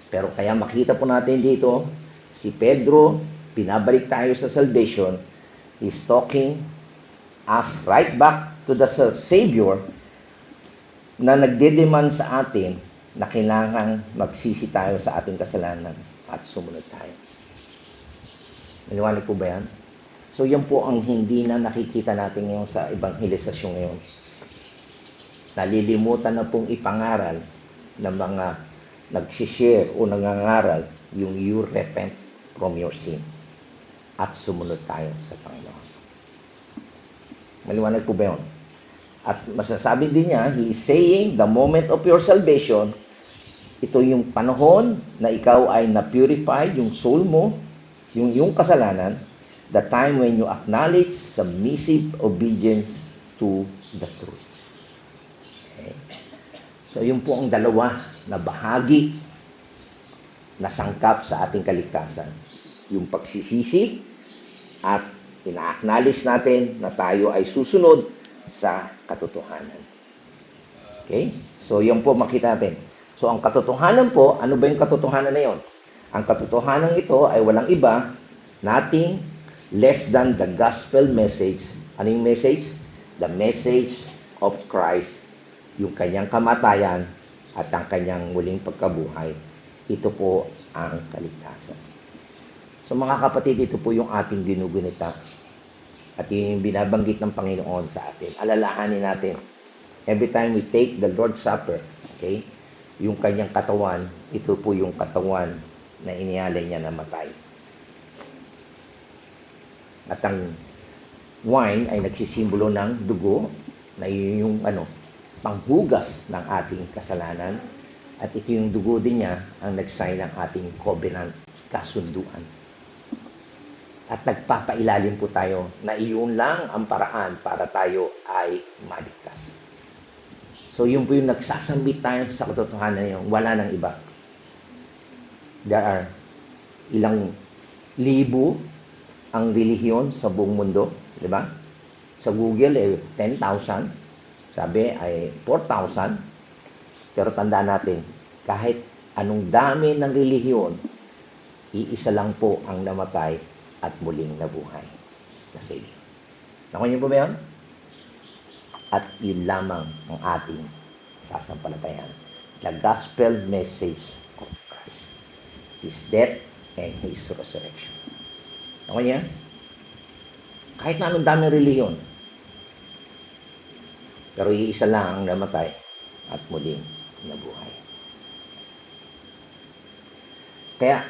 Pero kaya makita po natin dito, si Pedro, pinabalik tayo sa salvation, he's talking us right back to the Savior na nagdedemand sa atin na kailangan magsisi tayo sa ating kasalanan at sumunod tayo. Maliwanag po ba yan? So yan po ang hindi na nakikita natin ngayon sa ebanghelisasyon ngayon. Nalilimutan na pong ipangaral ng mga nagsishare o nangangaral yung you repent from your sin at sumunod tayo sa Panginoon. Maliwanag po ba yun? At masasabi din niya, he is saying, the moment of your salvation, ito yung panahon na ikaw ay na-purify, yung soul mo, yung kasalanan, the time when you acknowledge submissive obedience to the truth. So, yun po ang dalawa na bahagi na sangkap sa ating kaligtasan. Yung pagsisisi at ina-acknowledge natin na tayo ay susunod sa katotohanan. Okay? So, yun po makita natin. So, ang katotohanan po, ano ba yung katotohanan na yun? Ang katotohanan ito ay walang iba, nothing less than the gospel message. Ano yung message? The message of Christ, yung kanyang kamatayan at ang kanyang muling pagkabuhay. Ito po ang kaligtasan. So mga kapatid, ito po yung ating ginugunita. At yun yung binabanggit ng Panginoon sa atin. Alalahanin natin. Every time we take the Lord's Supper, okay, yung kanyang katawan, ito po yung katawan na inialay niya na matay. At ang wine ay nagsisimbolo ng dugo na yun yung panghugas ng ating kasalanan. At ito yung dugo din niya ang nag-sign ng ating covenant, kasunduan. At nagpapailalim po tayo na iyon lang ang paraan para tayo ay maligtas. So yun po yung nagsasambit tayo sa katotohanan yun. Wala nang iba. There are ilang libo ang relihiyon sa buong mundo, di ba? Sa Google 10,000. Sabi ay 4,000. Pero tandaan natin, kahit anong dami ng relihiyon, iisa lang po ang namatay at muling nabuhay. Kasi, nakuha niyo po ba yun? At yun lamang ang ating sasampalatayan. The gospel message of Christ. His death, and His resurrection. Ako niya? Kahit na anong daming reliyon, pero iisa lang ang namatay at muling nabuhay. Kaya,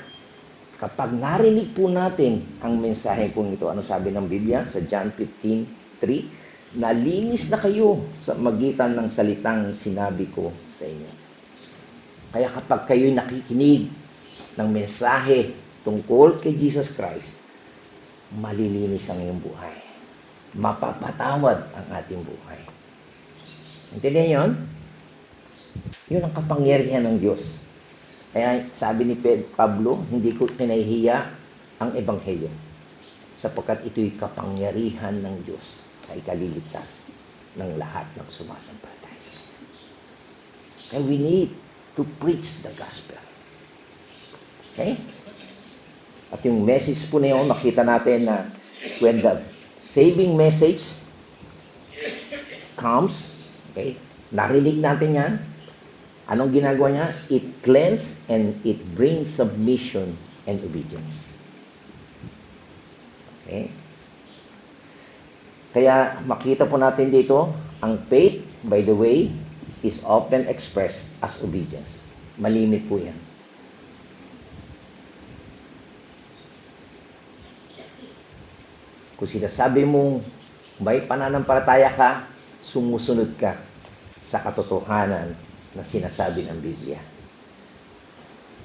kapag narinig po natin ang mensahe pong ito, ano sabi ng Biblia sa John 15:3? Nalinis na kayo sa magitan ng salitang sinabi ko sa inyo. Kaya kapag kayo'y nakikinig ng mensahe tungkol kay Jesus Christ, malilinis ang iyong buhay. Mapapatawad ang ating buhay. Intindihan yun? Yun ang kapangyarihan ng Diyos. Kaya sabi ni Pablo, hindi ko kinahihiya ang Ebanghelyo sapagkat ito'y kapangyarihan ng Diyos sa ikaliligtas ng lahat ng sumasampalataya. Kaya we need to preach the gospel. Okay? At yung message po na yun, makita natin na when the saving message comes, okay, narinig natin yan, anong ginagawa niya? It cleanses and it brings submission and obedience. Okay? Kaya makita po natin dito, ang faith, by the way, is often expressed as obedience. Malimit po yan. Kung sinasabi mong may pananampalataya ka, sumusunod ka sa katotohanan na sinasabi ng Biblia.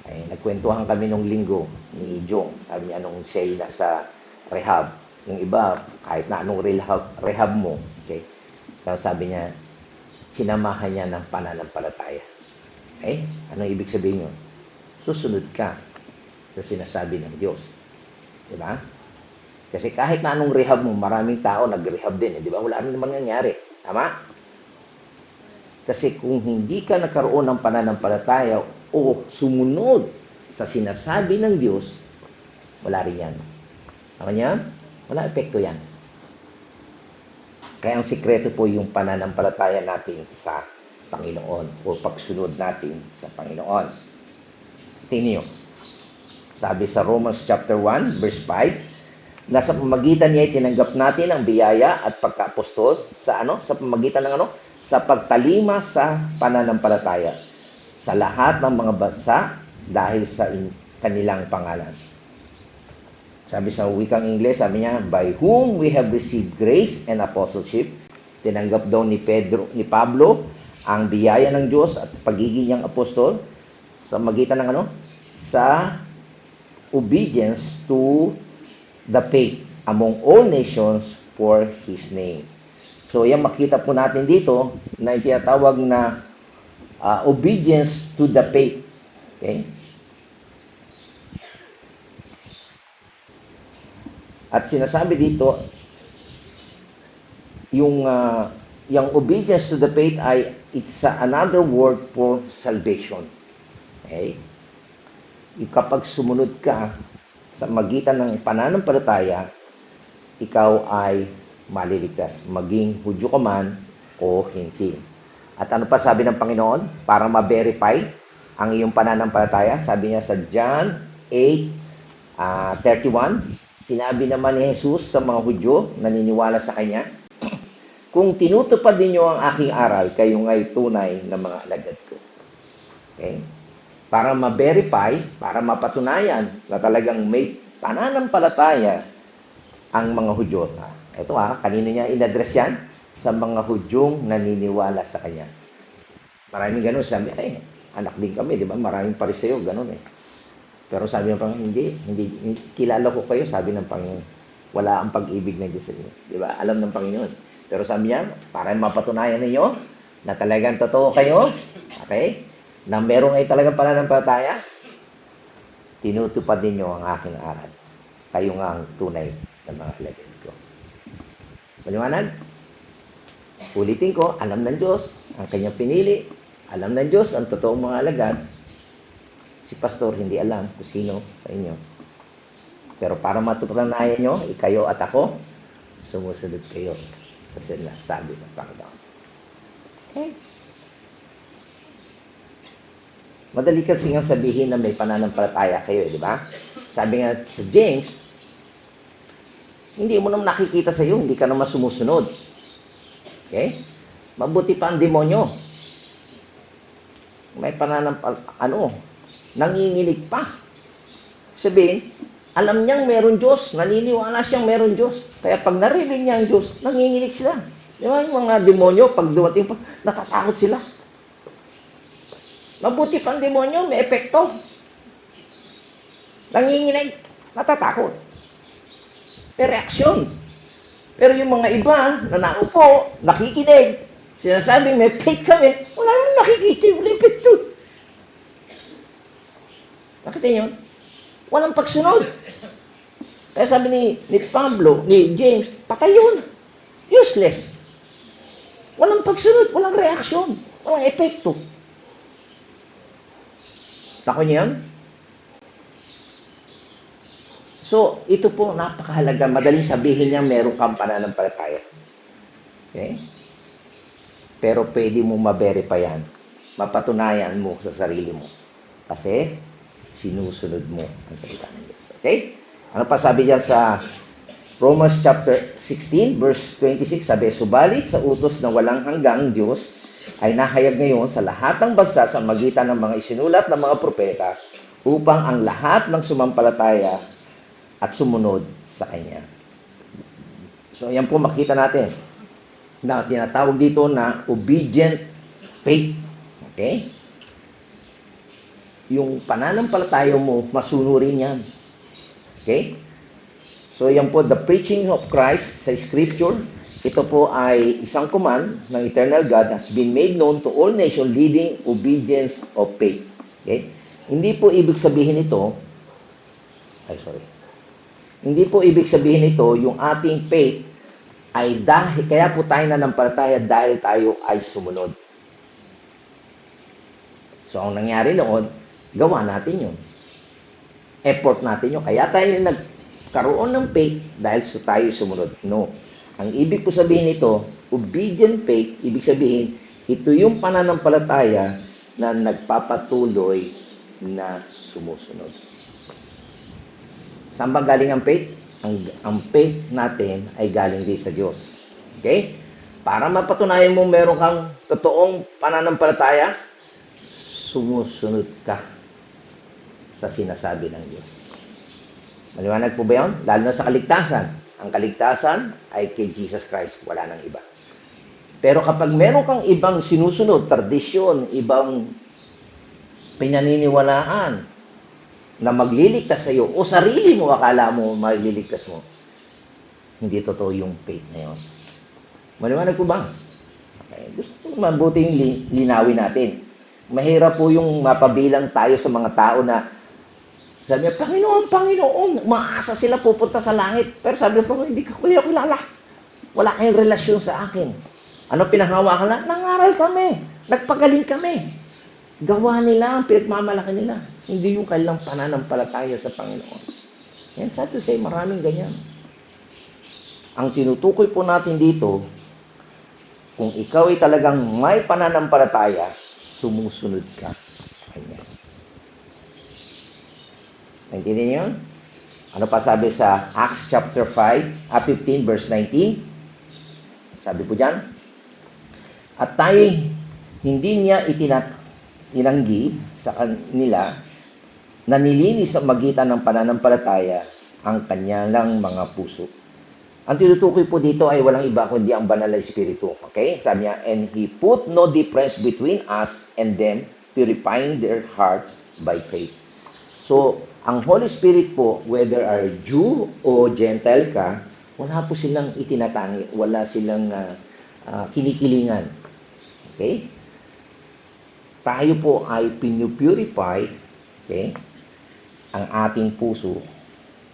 Ay, nagkwentuhan kami nung linggo ni Jong. Sabi niya nung siya'y nasa rehab. Yung iba, kahit na anong rehab mo, okay? Kaya sabi niya, sinamahan niya ng pananampalataya. Okay? Anong ibig sabihin yun? Susunod ka sa sinasabi ng Diyos. Diba? Kasi kahit na anong rehab mo, maraming tao nag-rehab din. Di ba? Wala rin naman nangyari. Tama? Kasi kung hindi ka nagkaroon ng pananampalataya o sumunod sa sinasabi ng Diyos, wala rin yan. Tama niya? Wala epekto yan. Kaya ang sikreto po yung pananampalataya natin sa Panginoon o pagsunod natin sa Panginoon. Tingnan niyo. Sabi sa Romans chapter 1, verse 5, na sa pamagitan niya tinanggap natin ang biyaya at pagka-apostol sa sa pamagitan ng sa pagtalima sa pananampalataya sa lahat ng mga bansa dahil sa kanilang pangalan. Sabi sa wikang Ingles, sabi niya, by whom we have received grace and apostleship. Tinanggap daw ni Pablo ang biyaya ng Diyos at pagiging niyang apostol sa magitan ng sa obedience to the faith among all nations for His name. So, yan makita po natin dito na itinatawag na obedience to the faith. Okay? At sinasabi dito, yung obedience to the faith ay it's another word for salvation. Okay? Kapag sumunod ka sa magitan ng pananampalataya, ikaw ay maliligtas, maging Hudyo ka man o hindi. At ano pa sabi ng Panginoon? Para ma-verify ang iyong pananampalataya, sabi niya sa John 8:31, sinabi naman ni Jesus sa mga Hudyo na naniniwala sa Kanya, kung tinutupad ninyo ang aking aral, kayo nga'y tunay na mga alagad ko. Okay? Para ma-verify, para mapatunayan na talagang may pananampalataya ang mga Hudyo. Ito kanino niya in-address yan? Sa mga Hudyong naniniwala sa Kanya. Maraming ganun. Sabi, anak din kami, di ba? Maraming Pariseo, ganun eh. Pero sabi ng Panginoon, hindi, kilala ko kayo, sabi ng Panginoon. Wala ang pag-ibig ng Diyos sa inyo. Di ba? Alam ng Panginoon. Pero sabi niya, para mapatunayan ninyo na talagang totoo kayo, okay? Na meron ay talagang pananampalataya, tinutupad ninyo ang aking aral. Kayo nga ang tunay na mga alagad ko. Maliwanag? Ulitin ko, alam ng Diyos ang kanyang pinili. Alam ng Diyos ang totoong mga alagad. Si pastor hindi alam kung sino sa inyo. Pero para matupanayan nyo, kayo at ako, sumusunod kayo sa sinasabi ng Panginoon. Okay? Madali kasi nga sabihin na may pananampalataya kayo, di ba? Sabi nga sa James, hindi mo naman nakikita sa iyo, hindi ka naman sumusunod. Okay? Mabuti pa ang demonyo. May nanginginig pa. Sabihin, alam niyang meron Diyos, naniniwala siyang meron Diyos. Kaya pag narinig niya ang Diyos, nanginginig sila. Di ba? Yung mga demonyo, pag dumating pa, natatakot sila. Mabuti pang demonyo, may epekto. Nanginginig, natatakot. May reaksyon. Pero yung mga iba na naupo, nakikinig, sinasabing may faith kami, wala nang nakikinig, wala epekto. Nakita niyo? Walang pagsunod. Kaya sabi ni Pablo, ni James, patay yun. Useless. Walang pagsunod, walang reaksyon, walang epekto. Tako niyo yan? So, ito po, napakahalaga. Madaling sabihin niya, meron kang pananampalataya. Okay? Pero pwede mo ma-verify yan. Mapatunayan mo sa sarili mo. Kasi, sinusunod mo ang salita ng Diyos. Okay? Ano pa sabi diyan sa Romans chapter 16, verse 26, sabi, subalit sa utos na walang hanggang Diyos, ay nahayag ngayon sa lahat ng bansa sa magitan ng mga isinulat ng mga propeta upang ang lahat ng sumampalataya at sumunod sa Kanya. So, yan po makita natin na tinatawag dito na obedient faith. Okay? Yung pananampalataya mo, masunurin yan. Okay? So, yan po, the preaching of Christ sa Scripture, ito po ay isang command ng eternal God has been made known to all nations leading obedience of faith. Okay? Hindi po ibig sabihin ito, hindi po ibig sabihin ito, yung ating faith ay dahil, kaya po tayo nanampalataya dahil tayo ay sumunod. So, ang nangyari noon, gawa natin yun. Effort natin yun. Kaya tayo nagkaroon ng faith dahil tayo sumunod. No. Ang ibig po sabihin nito, obedient faith, ibig sabihin, ito yung pananampalataya na nagpapatuloy na sumusunod. Saan ba galing ang faith? Ang faith natin ay galing din sa Diyos. Okay? Para mapatunayan mo meron kang totoong pananampalataya, sumusunod ka sa sinasabi ng Diyos. Maliwanag po ba yun? Lalo na sa kaligtasan. Ang kaligtasan ay kay Jesus Christ. Wala nang iba. Pero kapag meron kang ibang sinusunod, tradisyon, ibang pinaniniwalaan na magliligtas sa iyo, o sarili mo, akala mo magliligtas mo, hindi totoo yung faith na yun. Maliwanag po ba? Okay. Gusto mabuting linawin natin. Mahirap po yung mapabilang tayo sa mga tao na sabi niya, Panginoon, umaasa sila pupunta sa langit. Pero sabi niya, hindi ka kuya kilala. Wala kayong relasyon sa akin. Ano pinanghawakan na? Nangaral kami. Nagpagaling kami. Gawa nila ang pinagmamalaki nila. Hindi yung kailang pananampalataya sa Panginoon. Yan, sad to say, maraming ganyan. Ang tinutukoy po natin dito, kung ikaw ay talagang may pananampalataya, sumusunod ka. Kanya. Naintindihan niyo yun? Ano pa sabi sa Acts chapter 15 verse 19? Sabi po dyan, at tayo hindi niya itinanggi sa kanila na nilinis sa magitan ng pananampalataya ang kanyang mga puso. Ang tinutukoy po dito ay walang iba kundi ang banal na Espiritu. Okay? Sabi niya, and He put no difference between us and them, purifying their hearts by faith. So, ang Holy Spirit po, whether are Jew o Gentile ka, wala po silang itinatangi, wala silang kinikilingan. Okay? Tayo po ay pinupurify, okay, ang ating puso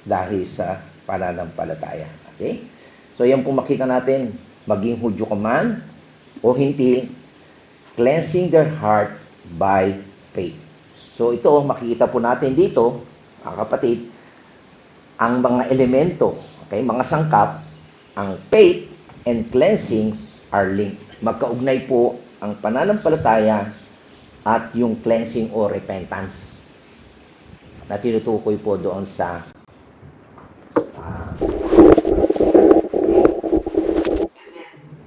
dahil sa pananampalataya. Okay? So, yan po makita natin, maging Hudyo ka man o hindi, cleansing their heart by faith. So, ito, makikita po natin dito, mga kapatid, ang mga elemento, okay, mga sangkap, ang faith and cleansing are linked. Magkaugnay po ang pananampalataya at yung cleansing o repentance na tinutukoy po doon sa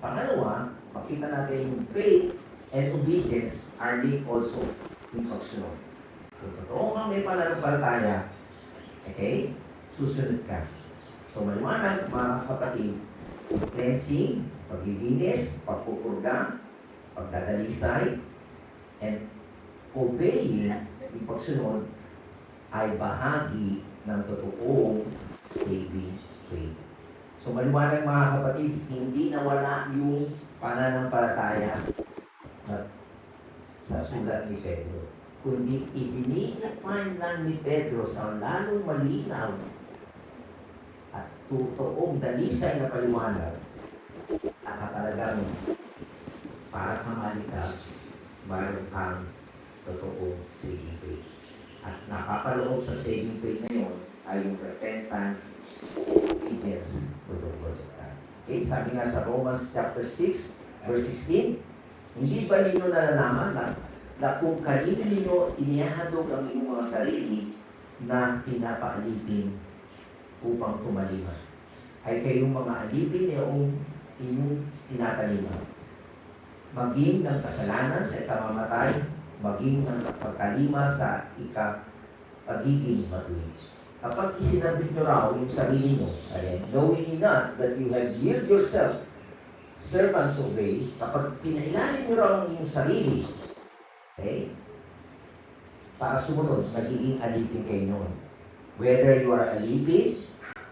pangalawa, makita natin yung faith and obedience are linked also in pagsunod. Kung totoo nga may pananampalataya, okay, susunod ka. So maliwanag mga kapatid, cleansing, paglilinis, pagpupurga, pagdadalisay, and obeying, yung pagsunod, ay bahagi ng totoong saving faith. So maliwanag mga kapatid, hindi nawala yung pananampalataya sa sulat ni Pedro, kundi i-define lang ni Pedro sa lalong malinaw at totoong dalisay na paliwanag na talagang para kamalikas, mayroon kang totoong saving faith. At napapaloob sa saving faith na yun ay yung repentance, obedience to the word of God. Okay, sabi nga sa Romans chapter 6, verse 16, hindi ba ninyo nalalaman na kung kanino ninyo inihahandog ang inyong mga sarili na pinapaalipin upang tumaliman, ay kayong mga alipin inyong tinataliman, maging ng kasalanan sa ikamamatay, maging ng pagkalima sa pagiging matuwid. Kapag isinabit nyo raw yung sarili nyo, knowing not that you have yield yourself servants of grace, kapag pinailalim nyo raw yung sarili, okay, para sumunod, magiging alipin kayo nun. Whether you are alipin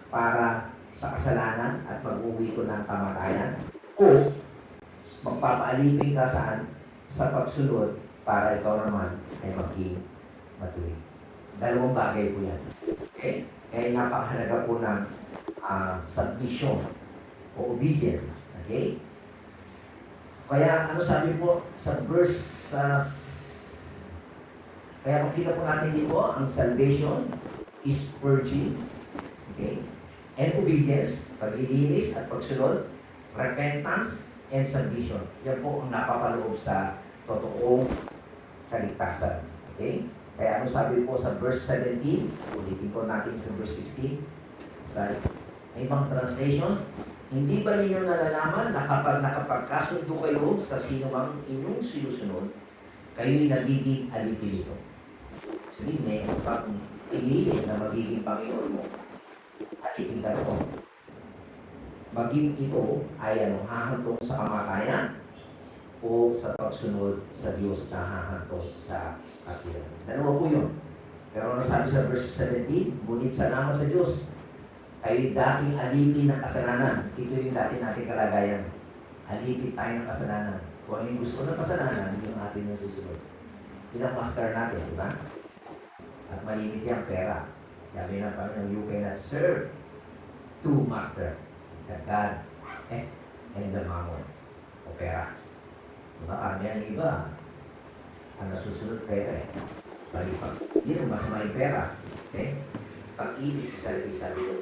para sa kasalanan at mag-uwi ko ng kamatayan, o magpapaalipin ka saan? Sa pagsunod para ikaw naman ay maging matuwid. Dalawang bagay po yan. Okay? Kaya napakahalaga po ng submission o obedience. Okay? Kaya ano sabi po sa verse, kaya makita po natin dito, ang salvation is purging. Okay? And obedience, paglilinis at pagsunod, repentance, and submission. Yan po ang napapaloob sa totoong kaligtasan. Okay? Kaya ano sabi po sa verse 17, ulitin po natin sa verse 16, sa ibang translation, hindi ba ninyo nalalaman na kapag nakapagkasundo kayo sa sino mang inyong sinusunod, kayo'y nagiging alipin ito. Sabihin, may pag pinili na magiging Panginoon mo, alipin ka ito. Maging ito ay hahantong sa kamatayan o sa pagsunod sa Diyos na hahantong sa kasiyahan. Dalawa po yun. Pero ano sabi sa verse 17, ngunit salamat sa Diyos, ay dating alipin ng kasalanan. Ito yung dati nating kalagayan. Alipin tayo ng kasalanan. Kung ano yung gusto ng kasalanan, yung ating nasusunod. Yun ang master natin, di ba? At malimit yung pera. Sabi na Panginoon, you cannot serve two master, the God and the mammon, o pera. Diba? Kami ang iba, ang nasusunod pera Sabi pa, hindi naman masama yung pera. Okay? Pag-ibig sa sabi ko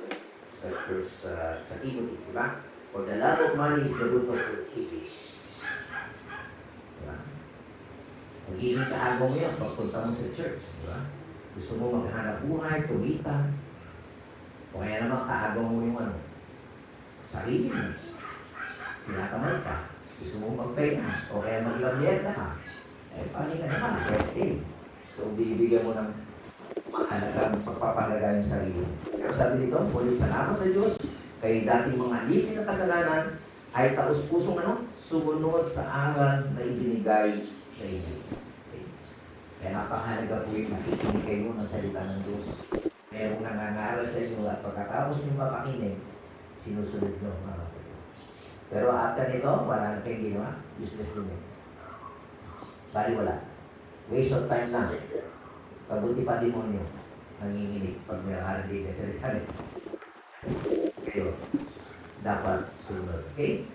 sa Timothy, diba? For the love of money is the root of evil. Diba? Magiging kaagaw mo yan pagpunta mo sa church. Diba? Gusto mo maghanap buhay, tumita. O kaya naman kaagaw mo yung sarili mo. Tinatamay ka. Gusto mo magpahinga. O kaya maglabyeta ka. Paano ka naman? Resting. So, bibigyan mo ng mahalagang pagpapahalaga yung sarili. Pero sabi dito, ulit salamat sa Diyos, kay dating mga alipin ng kasalanan, ay taos-pusong sumunod sa aral na ibinigay sa inyo. Okay. Kaya napakahalaga po yung nakikinig kayo ng salita ng Diyos. Merong nangangaral sa inyo at pagkatapos nyo mapakinig, sinusunod nyo mga kapatid. Pero after nito, wala na kayong ginawa, useless din yun. Bali wala. Waste of time lang. Pabuti pa demonyo. Nanginginig pag may nakarating na salita nito. Kayo, dapat sunod. Okay?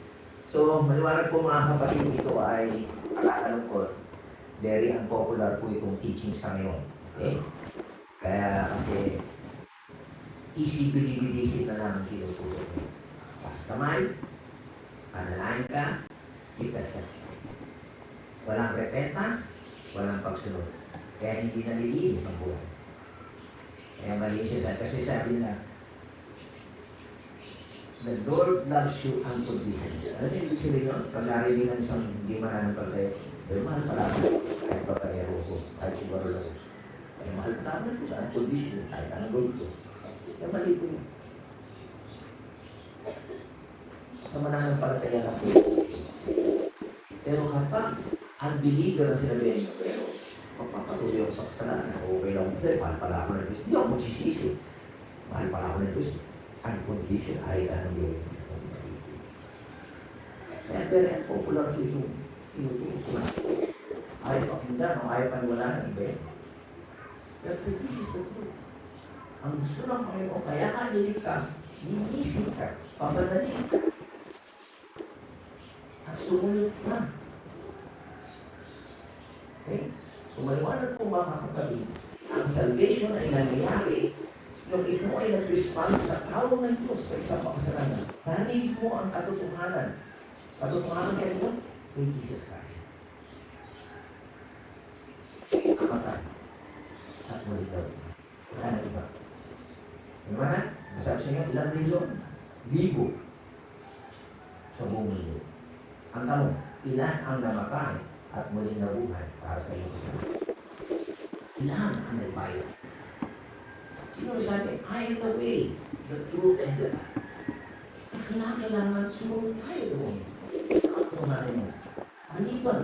So, maliwanag po mga kapatid, ito ay nakakalungkot. Very unpopular po itong teaching sa ngayon. Okay? Kaya kasi, easy-bilibilisin na lang ang tinuturo. Pas kamay, panalain ka, ligtas ka. Walang repentance, walang pagsunod. Kaya hindi nalilinis ang buhay. Kaya mali siya kasi sabi na, the Lord loves you unconditionally. Ano yung ibig sabihin yun? Pag narinig ng isang hindi mananampalataya, pero mahal pala ako. Kahit pa panero ko, kahit siguro lang. Kaya mahal pala ako ko sa unconditional, kahit anong gawin ko. Kaya mali ko yun. Sa mananampalataya lang po. Pero kapag unbeliever na sinabi, pero magpapatuloy ako sa kasalanan, okay lang mo, mahal pala ako ng Diyos. Hindi ako magsisisi. Mahal pala ako ng Diyos. Unconditional, ay anong gawin. Kaya very popular ito yung tinuturo ko na. Ayaw pa pinsan, o ayaw pa wala ng iba. Pero this is the truth. Ang gusto ng Panginoon, kaya ka niligtas, inisip ka, papadalin ka, at sumunod ka. Okay? So, maliwanag po mga kapatid, ang salvation ay nangyayari yung ito ay nag-respond sa tawag ng Diyos sa isang makasalanan. Narinig mo ang katotohanan. Katotohanan kaya ito? Kay Jesus Christ. Kamatay. At muli daw. Wala na iba. Diba na? Masabi sa inyo, ilang milyon? Libo. Sa buong mundo. Ang tanong, ilan ang namatay at muling nabuhay para sa iyo kasama? Ilan ang nagbayad? Sino sabi, I am the way, the truth, and the life. Kailangan sumunod tayo doon. Ano natin mo? Maliban.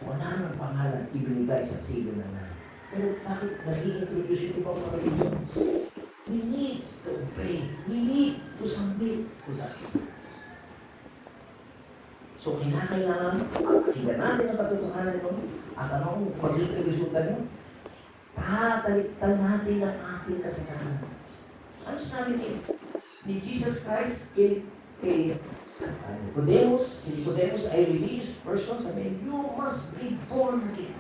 Wala nang pangalan ibinigay sa silo na namin. Pero bakit nag-i-introduce ito pa mga religion? We need to obey. We need to submit to that. So, kailangan pakinggan natin ang katotohanan ito at anong magiging resulta nyo? Tatalitan natin ang ating kasalanan. Ano sabi ni Jesus Christ kay Nicodemus ay religious person, sabi, you must be born again.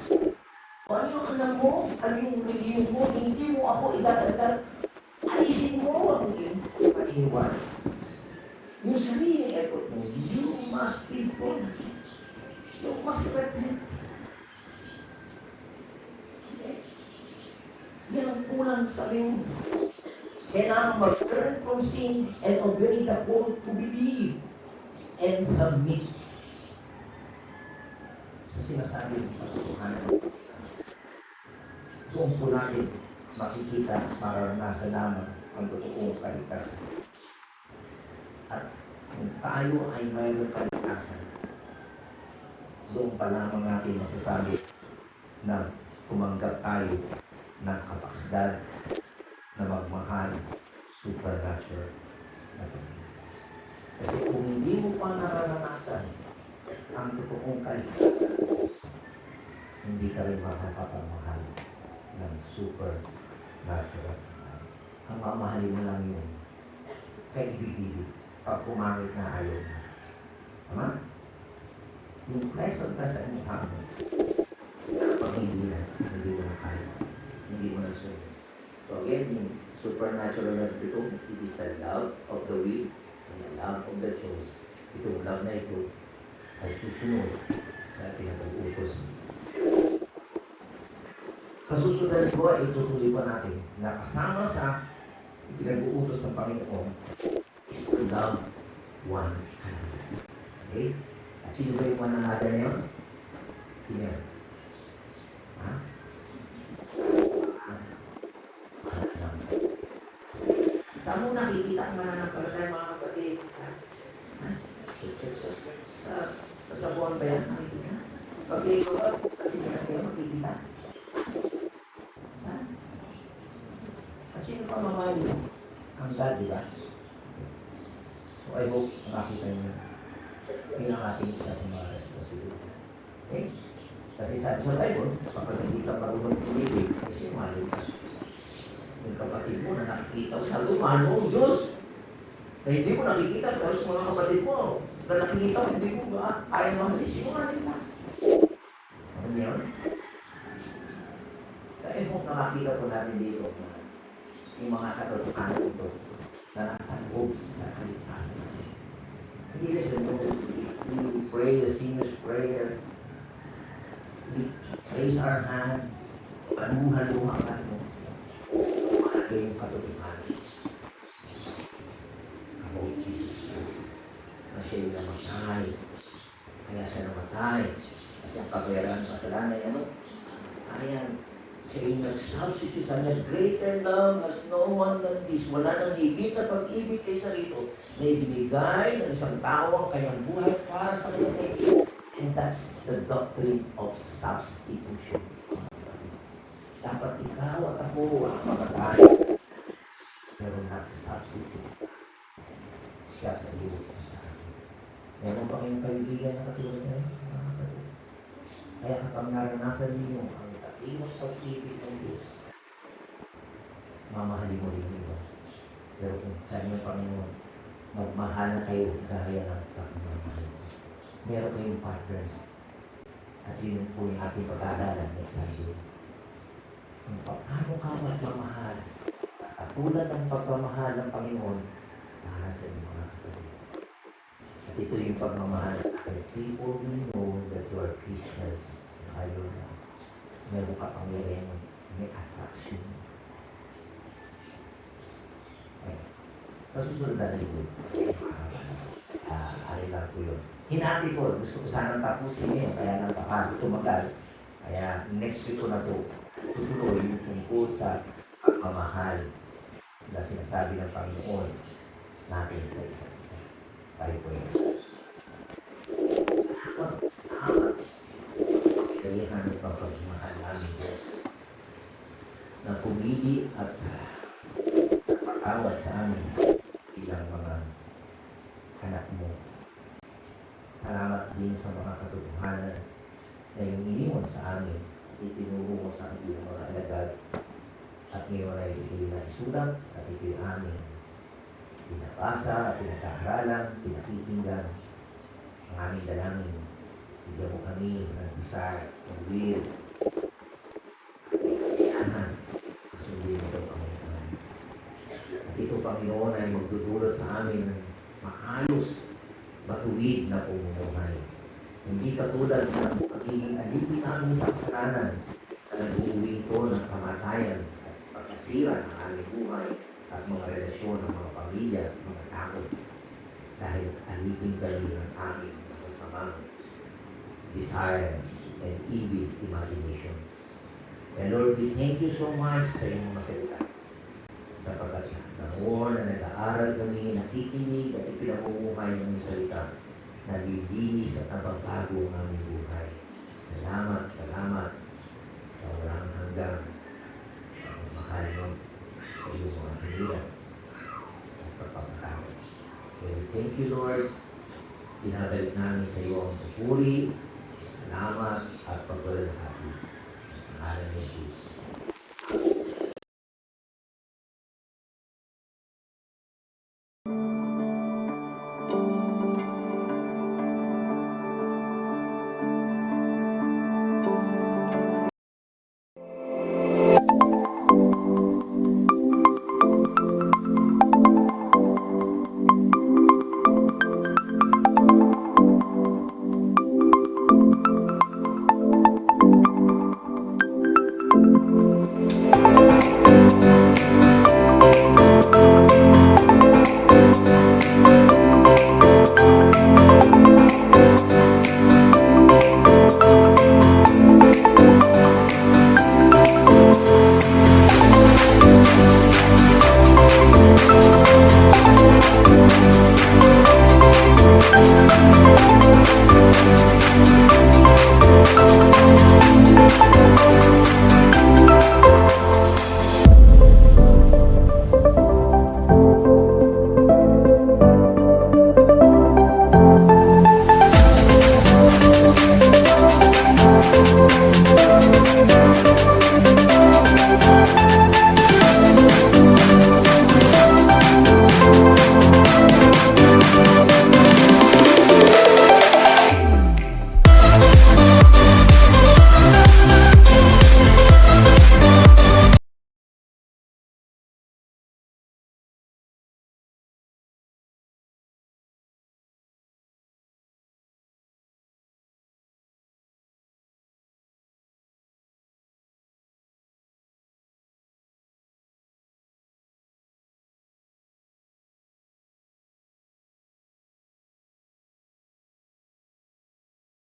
Kung ano yung alam mo, ano yung religion mo, hindi mo ako idadagdag, alisin mo ang iyong paniniwala. Yung sabihin ng effort mo, you must be born again. You must repent. Okay? Yan ang kulang sa iyo. Kailangan mag-turn from sin and obey the call to believe and submit sa sinasabi ng katotohanan. Doon po natin makikita, mararanasan naman ang totoong kaligtasan. At kung tayo ay mayroong kaligtasan, doon pa lamang natin masasabi na tumanggap tayo ng kapasidad na magmahal, supernatural na Panginoon. Kasi kung hindi mo pa nararanasan ang totoong kaligtasan, hindi ka rin makakapamahal ng supernatural. Ang mamahalin mo lang yun, kaibig-ibig, pag pumangit na ayaw mo. Tama? Yung present ka sa mukha mo, pag hindi mo na kaya, hindi mo na sunod. So again, yung supernatural na ito, it is the love of the will and the love of the choice. Itong love na ito ay susunod sa pinag-uutos. Sa susunod po ay itutuloy pa natin na kasama sa pinag-uutos ng Panginoon is to love one another. Okay? At sino ba yung one another na yun? Sino yun? Ha? Saan mo nakikita ang mananampalataya mga kapatid? Sa sabuan ba yan? Nakikita? Pag ikaw ba, kasi yan kayo makikita? Saan? At sino pa mamali? Ang God, di ba? So I hope nakita niyo bilang ating isa sa mga responsibility. Okay? Kasi sabi sa Bible, kapag hindi ka marunong tumibig, kasi malig ka. Yung kapatid mo na nakikita mo, sabi mo, ano ang Diyos? Na hindi mo nakikita, tapos mga kapatid mo, na nakikita mo, hindi mo ba, ayaw mahalis, sino nga nila? Ano yun? Sa effort na makita po natin dito, yung mga katotohanan ito, na nakatagog sa kaligtasan natin. Hindi lang siya, you pray the sinner's prayer, Raise our hand. Panuha-luha ka mo. Mahal yung katotohanan. About Jesus Christ. Na siya'y namatay. Kaya siya namatay. Kasi ang kabayaran ng kasalanan ay ano? Ayan. Siya'y nag-substitute sa niya. Greater love has no one than this. Wala nang higit na pag-ibig kaysa rito. Na ibinigay ng isang tao ang kanyang buhay para sa kanyang. And that's the doctrine of substitution. Dapat ikaw at ako ang mamatay. Pero nag-substitute. Siya sa iyo sa akin. Meron pa kayong kaibigan na katulad na yun? Kaya kapag naranasan ninyo ang katimos pag-ibig ng Diyos, mamahalin mo rin iba. Pero kung sa inyong Panginoon, magmahal na kayo gaya ng pagmamahal. Meron kayong partner. At yun po yung ating pag-aaralan next Sunday. Kung paano ka magmamahal, katulad ng pagmamahal ng Panginoon, para sa inyong mga kapatid. At ito yung pagmamahal sa akin. People will know that you are Christians. Kayo na meron ka pang may attraction. Okay. Sa susunod na linggo, ano lang po yun. Hinati ko, gusto ko sanang tapusin ngayon, kaya nang tumagal. Kaya next week ko na to tutuloy yung tungkol sa pagmamahal na sinasabi ng Panginoon natin sa isa't isa. Tayo po yun. Salamat. Kailangan ng pagmamahal namin Diyos na pumili at napakawat sa amin bilang mga anak mo. Salamat din sa mga katotohanan na yung iniwan sa amin, itinuro mo sa iyong mga alagad at ngayon ay ito'y naisulat at ito'y amin pinabasa, pinag-aaralan, pinakikinggan ang aming dalangin. Bigyan mo kami ng desire, ng will, ng kasiyahan, sundin ito, Panginoon. At ito, Panginoon, ay magdudulot sa amin ng maayos, matuwid na pumumuhay. Hindi katulad ng pagiging alipin namin sa kasalanan na nag-uuwi ito ng kamatayan at pagkasira ng aming buhay at mga relasyon ng mga pamilya at mga tao dahil alipin kami ng aming masasamang desire and evil imagination. And Lord, we thank you so much sa iyong mga salita. Sapagkat nanguon na nag-aaral kami, nakikinig at ipinamumuhay ng salita, nalilinis at nababago ang aming buhay. Salamat, salamat sa walang hanggang mahal mo sa iyong mga hirap at pagpapakawal. So, thank you, Lord. Binabalik namin sa iyo ang papuri, salamat at pagpapalahati. Ang alam ni Jesus.